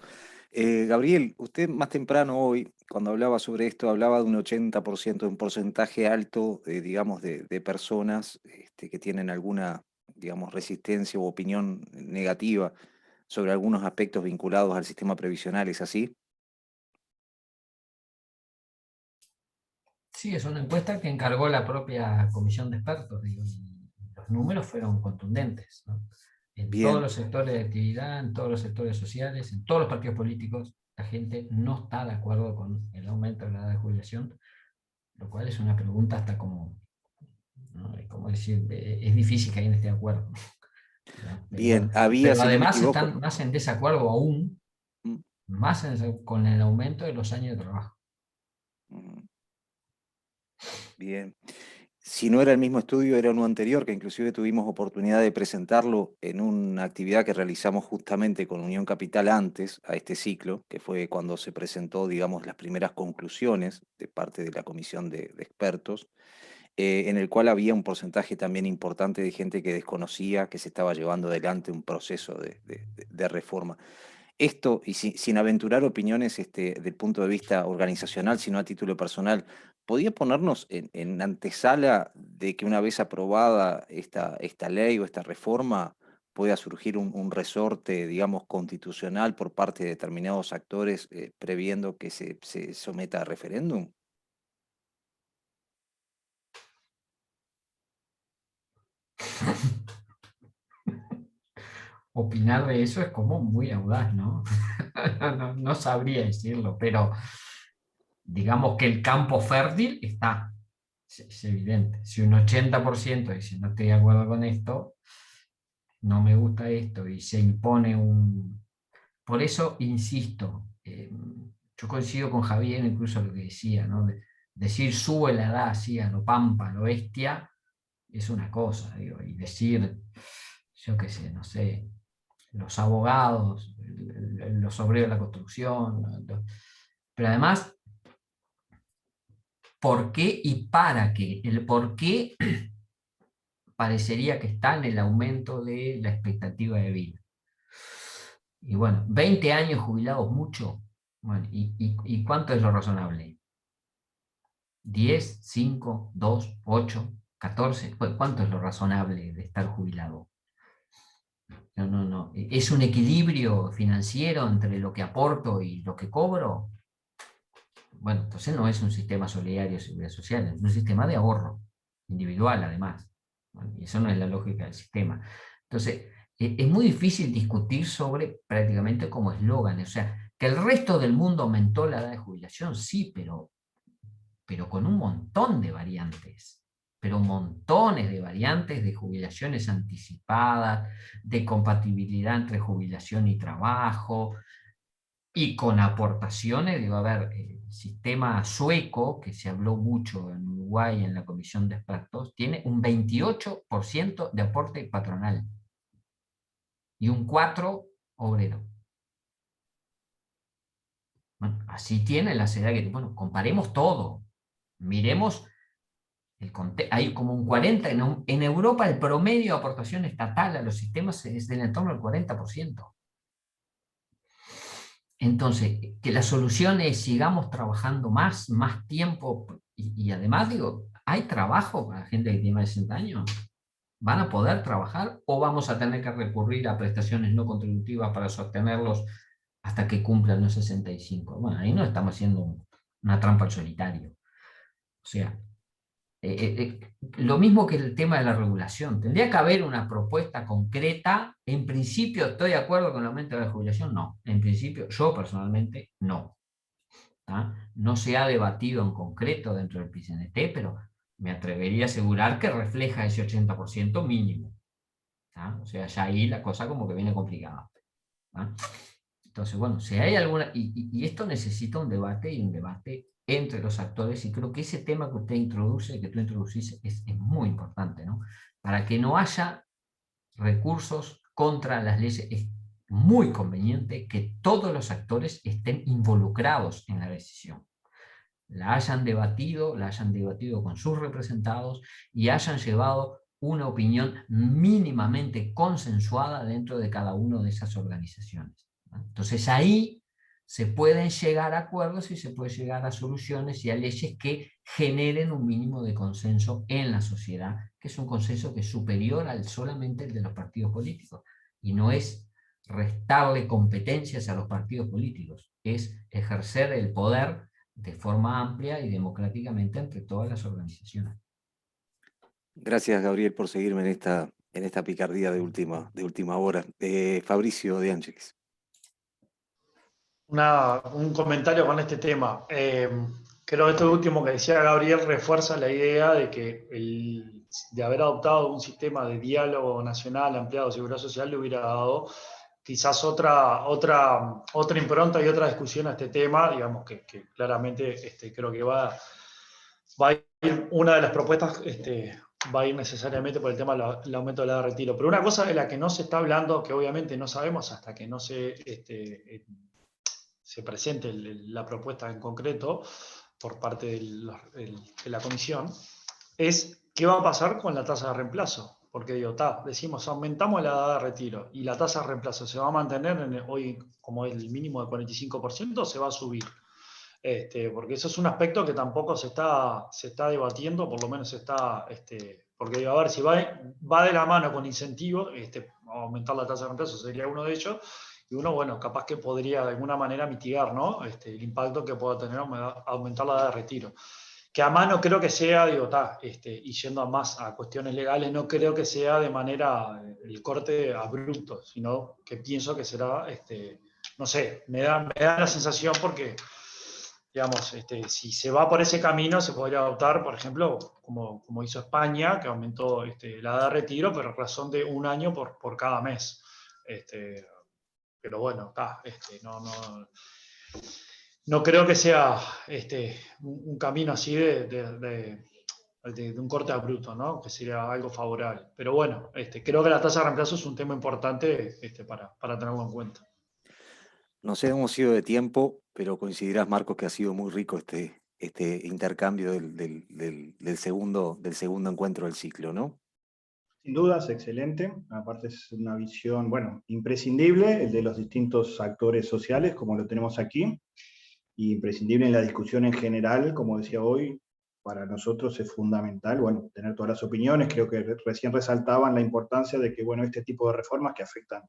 Gabriel, usted más temprano hoy, cuando hablaba sobre esto, hablaba de un 80%, de un porcentaje alto, digamos, de personas que tienen alguna, digamos, resistencia u opinión negativa sobre algunos aspectos vinculados al sistema previsional, ¿es así? Sí, es una encuesta que encargó la propia comisión de expertos, digo, y los números fueron contundentes, ¿no? En Bien. todos los sectores de actividad, en todos los sectores sociales, en todos los partidos políticos, la gente no está de acuerdo con el aumento de la edad de jubilación, lo cual es una pregunta hasta como ¿no? Es como decir, es difícil que alguien esté de acuerdo. Bien, Pero, había, pero si no me además equivoco, están más en desacuerdo aún, mm, más con el aumento de los años de trabajo. bien. Si no era el mismo estudio, era uno anterior, que inclusive tuvimos oportunidad de presentarlo en una actividad que realizamos justamente con Unión Capital antes a este ciclo, que fue cuando se presentó, digamos, las primeras conclusiones de parte de la comisión de expertos, en el cual había un porcentaje también importante de gente que desconocía que se estaba llevando adelante un proceso de reforma. Esto, y sin aventurar opiniones del punto de vista organizacional, sino a título personal, ¿podría ponernos en antesala de que una vez aprobada esta ley o esta reforma pueda surgir un resorte, digamos, constitucional por parte de determinados actores previendo que se someta a referéndum? Opinar de eso es como muy audaz, ¿no? No sabría decirlo, pero digamos que el campo fértil está, es evidente. Si un 80% dice no estoy de acuerdo con esto, no me gusta esto, y se impone un... Por eso insisto, yo coincido con Javier incluso lo que decía, ¿no? Decir sube la edad así a lo pampa, a lo bestia, es una cosa, digo, y decir, yo qué sé, no sé, los abogados, los obreros de la construcción, pero además, ¿por qué y para qué? El por qué parecería que está en el aumento de la expectativa de vida. Y bueno, 20 años jubilados mucho. Bueno, ¿y cuánto es lo razonable? ¿10, 5, 2, 8, 14? ¿Cuánto es lo razonable de estar jubilado? No. ¿Es un equilibrio financiero entre lo que aporto y lo que cobro? Bueno, entonces no es un sistema solidario de seguridad social, es un sistema de ahorro individual además. Bueno, y eso no es la lógica del sistema. Entonces, es muy difícil discutir sobre prácticamente como eslogan. O sea, que el resto del mundo aumentó la edad de jubilación, sí, pero con un montón de variantes. Pero montones de variantes de jubilaciones anticipadas, de compatibilidad entre jubilación y trabajo, y con aportaciones, digo, a ver, el sistema sueco, que se habló mucho en Uruguay en la comisión de expertos, tiene un 28% de aporte patronal y un 4% obrero. Bueno, así tiene la sociedad que, bueno, comparemos todo, miremos, hay como un 40%, en Europa el promedio de aportación estatal a los sistemas es del entorno del 40%. Entonces, que la solución es sigamos trabajando más tiempo, y además digo, hay trabajo para gente que tiene más de 60 años. ¿Van a poder trabajar o vamos a tener que recurrir a prestaciones no contributivas para sostenerlos hasta que cumplan los 65? Bueno, ahí no estamos haciendo una trampa al solitario. O sea, lo mismo que el tema de la regulación. Tendría que haber una propuesta concreta. En principio, ¿estoy de acuerdo con el aumento de la jubilación? No. En principio, yo personalmente, no. No se ha debatido en concreto dentro del PCNT, pero me atrevería a asegurar que refleja ese 80% mínimo. O sea, ya ahí la cosa como que viene complicada. Entonces, bueno, si hay alguna... Y esto necesita un debate, y un debate entre los actores, y creo que ese tema que usted introduce, que tú introducís, es muy importante, ¿no? Para que no haya recursos contra las leyes, es muy conveniente que todos los actores estén involucrados en la decisión. La hayan debatido con sus representados y hayan llevado una opinión mínimamente consensuada dentro de cada una de esas organizaciones. Entonces ahí se pueden llegar a acuerdos y se puede llegar a soluciones y a leyes que generen un mínimo de consenso en la sociedad, que es un consenso que es superior al solamente el de los partidos políticos. Y no es restarle competencias a los partidos políticos, es ejercer el poder de forma amplia y democráticamente entre todas las organizaciones. Gracias, Gabriel, por seguirme en esta picardía de última hora. Fabricio De Ángeles. Un comentario con este tema. Creo que esto último que decía Gabriel refuerza la idea de que de haber adoptado un sistema de diálogo nacional ampliado de seguridad social, le hubiera dado quizás otra impronta y otra discusión a este tema, digamos que claramente creo que va a ir, una de las propuestas va a ir necesariamente por el tema del aumento de la edad de retiro. Pero una cosa de la que no se está hablando, que obviamente no sabemos hasta que no se presente la propuesta en concreto por parte de la comisión, es qué va a pasar con la tasa de reemplazo. Porque digo, decimos, aumentamos la edad de retiro y la tasa de reemplazo se va a mantener hoy como el mínimo de 45%, o se va a subir. Porque eso es un aspecto que tampoco se está debatiendo, por lo menos porque digo, a ver, si va de la mano con incentivos, aumentar la tasa de reemplazo sería uno de ellos, y uno, bueno, capaz que podría de alguna manera mitigar, ¿no? El impacto que pueda tener aumentar la edad de retiro. Que a mano creo que sea, y yendo más a cuestiones legales, no creo que sea de manera el corte abrupto, sino que pienso que será, no sé, me da la sensación porque, digamos, si se va por ese camino, se podría adoptar, por ejemplo, como hizo España, que aumentó la edad de retiro, pero a razón de 1 año por cada mes. Pero bueno, no creo que sea un camino así de un corte abrupto, ¿no? Que sería algo favorable. Pero bueno, creo que la tasa de reemplazo es un tema importante para tenerlo en cuenta. Nos hemos ido de tiempo, pero coincidirás, Marcos, que ha sido muy rico este intercambio del segundo encuentro del ciclo, ¿no? Sin duda, es excelente. Aparte es una visión, bueno, imprescindible, el de los distintos actores sociales, como lo tenemos aquí, y imprescindible en la discusión en general, como decía hoy, para nosotros es fundamental, bueno, tener todas las opiniones. Creo que recién resaltaban la importancia de que, bueno, este tipo de reformas que afectan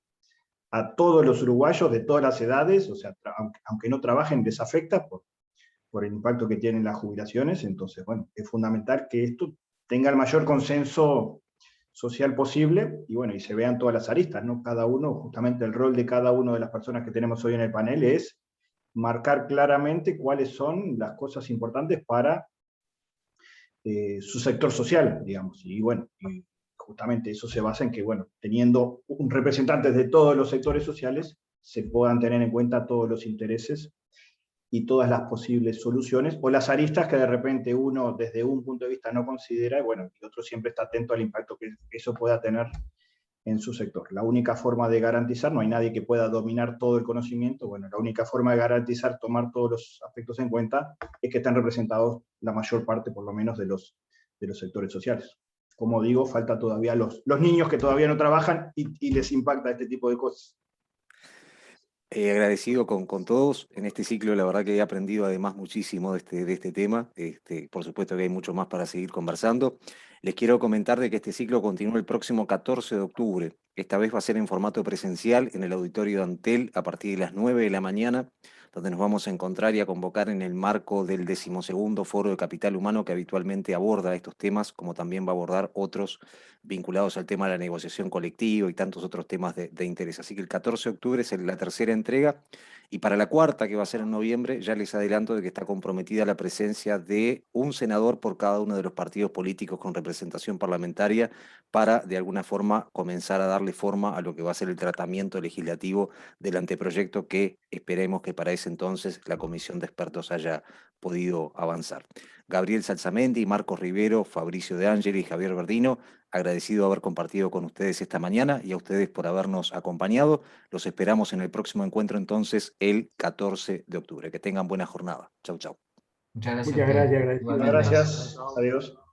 a todos los uruguayos de todas las edades, o sea, aunque no trabajen, les afecta por el impacto que tienen las jubilaciones. Entonces, bueno, es fundamental que esto tenga el mayor consenso social posible, y bueno, y se vean todas las aristas, ¿no? Cada uno, justamente el rol de cada una de las personas que tenemos hoy en el panel es marcar claramente cuáles son las cosas importantes para su sector social, digamos, y bueno, y justamente eso se basa en que, bueno, teniendo representantes de todos los sectores sociales, se puedan tener en cuenta todos los intereses y todas las posibles soluciones, o las aristas que de repente uno desde un punto de vista no considera, y bueno, el otro siempre está atento al impacto que eso pueda tener en su sector. La única forma de garantizar, no hay nadie que pueda dominar todo el conocimiento, bueno, la única forma de garantizar tomar todos los aspectos en cuenta es que estén representados la mayor parte, por lo menos, de los sectores sociales. Como digo, falta todavía los niños que todavía no trabajan y les impacta este tipo de cosas. Agradecido con todos en este ciclo. La verdad que he aprendido además muchísimo de este tema. Por supuesto que hay mucho más para seguir conversando. Les quiero comentar de que este ciclo continúa el próximo 14 de octubre. Esta vez va a ser en formato presencial en el auditorio de Antel a partir de las 9 de la mañana, donde nos vamos a encontrar y a convocar en el marco del 12º Foro de Capital Humano, que habitualmente aborda estos temas, como también va a abordar otros vinculados al tema de la negociación colectiva y tantos otros temas de interés. Así que el 14 de octubre es la tercera entrega, y para la cuarta, que va a ser en noviembre, ya les adelanto de que está comprometida la presencia de un senador por cada uno de los partidos políticos con representación parlamentaria para, de alguna forma, comenzar a darle forma a lo que va a ser el tratamiento legislativo del anteproyecto que esperemos que para ese entonces la comisión de expertos haya podido avanzar. Gabriel Salzamendi, Marcos Rivero, Fabricio De Angeli y Javier Verdino, agradecido de haber compartido con ustedes esta mañana y a ustedes por habernos acompañado. Los esperamos en el próximo encuentro entonces el 14 de octubre. Que tengan buena jornada. Chau, chau. Muchas gracias. Muchas gracias. Muchas gracias. Adiós.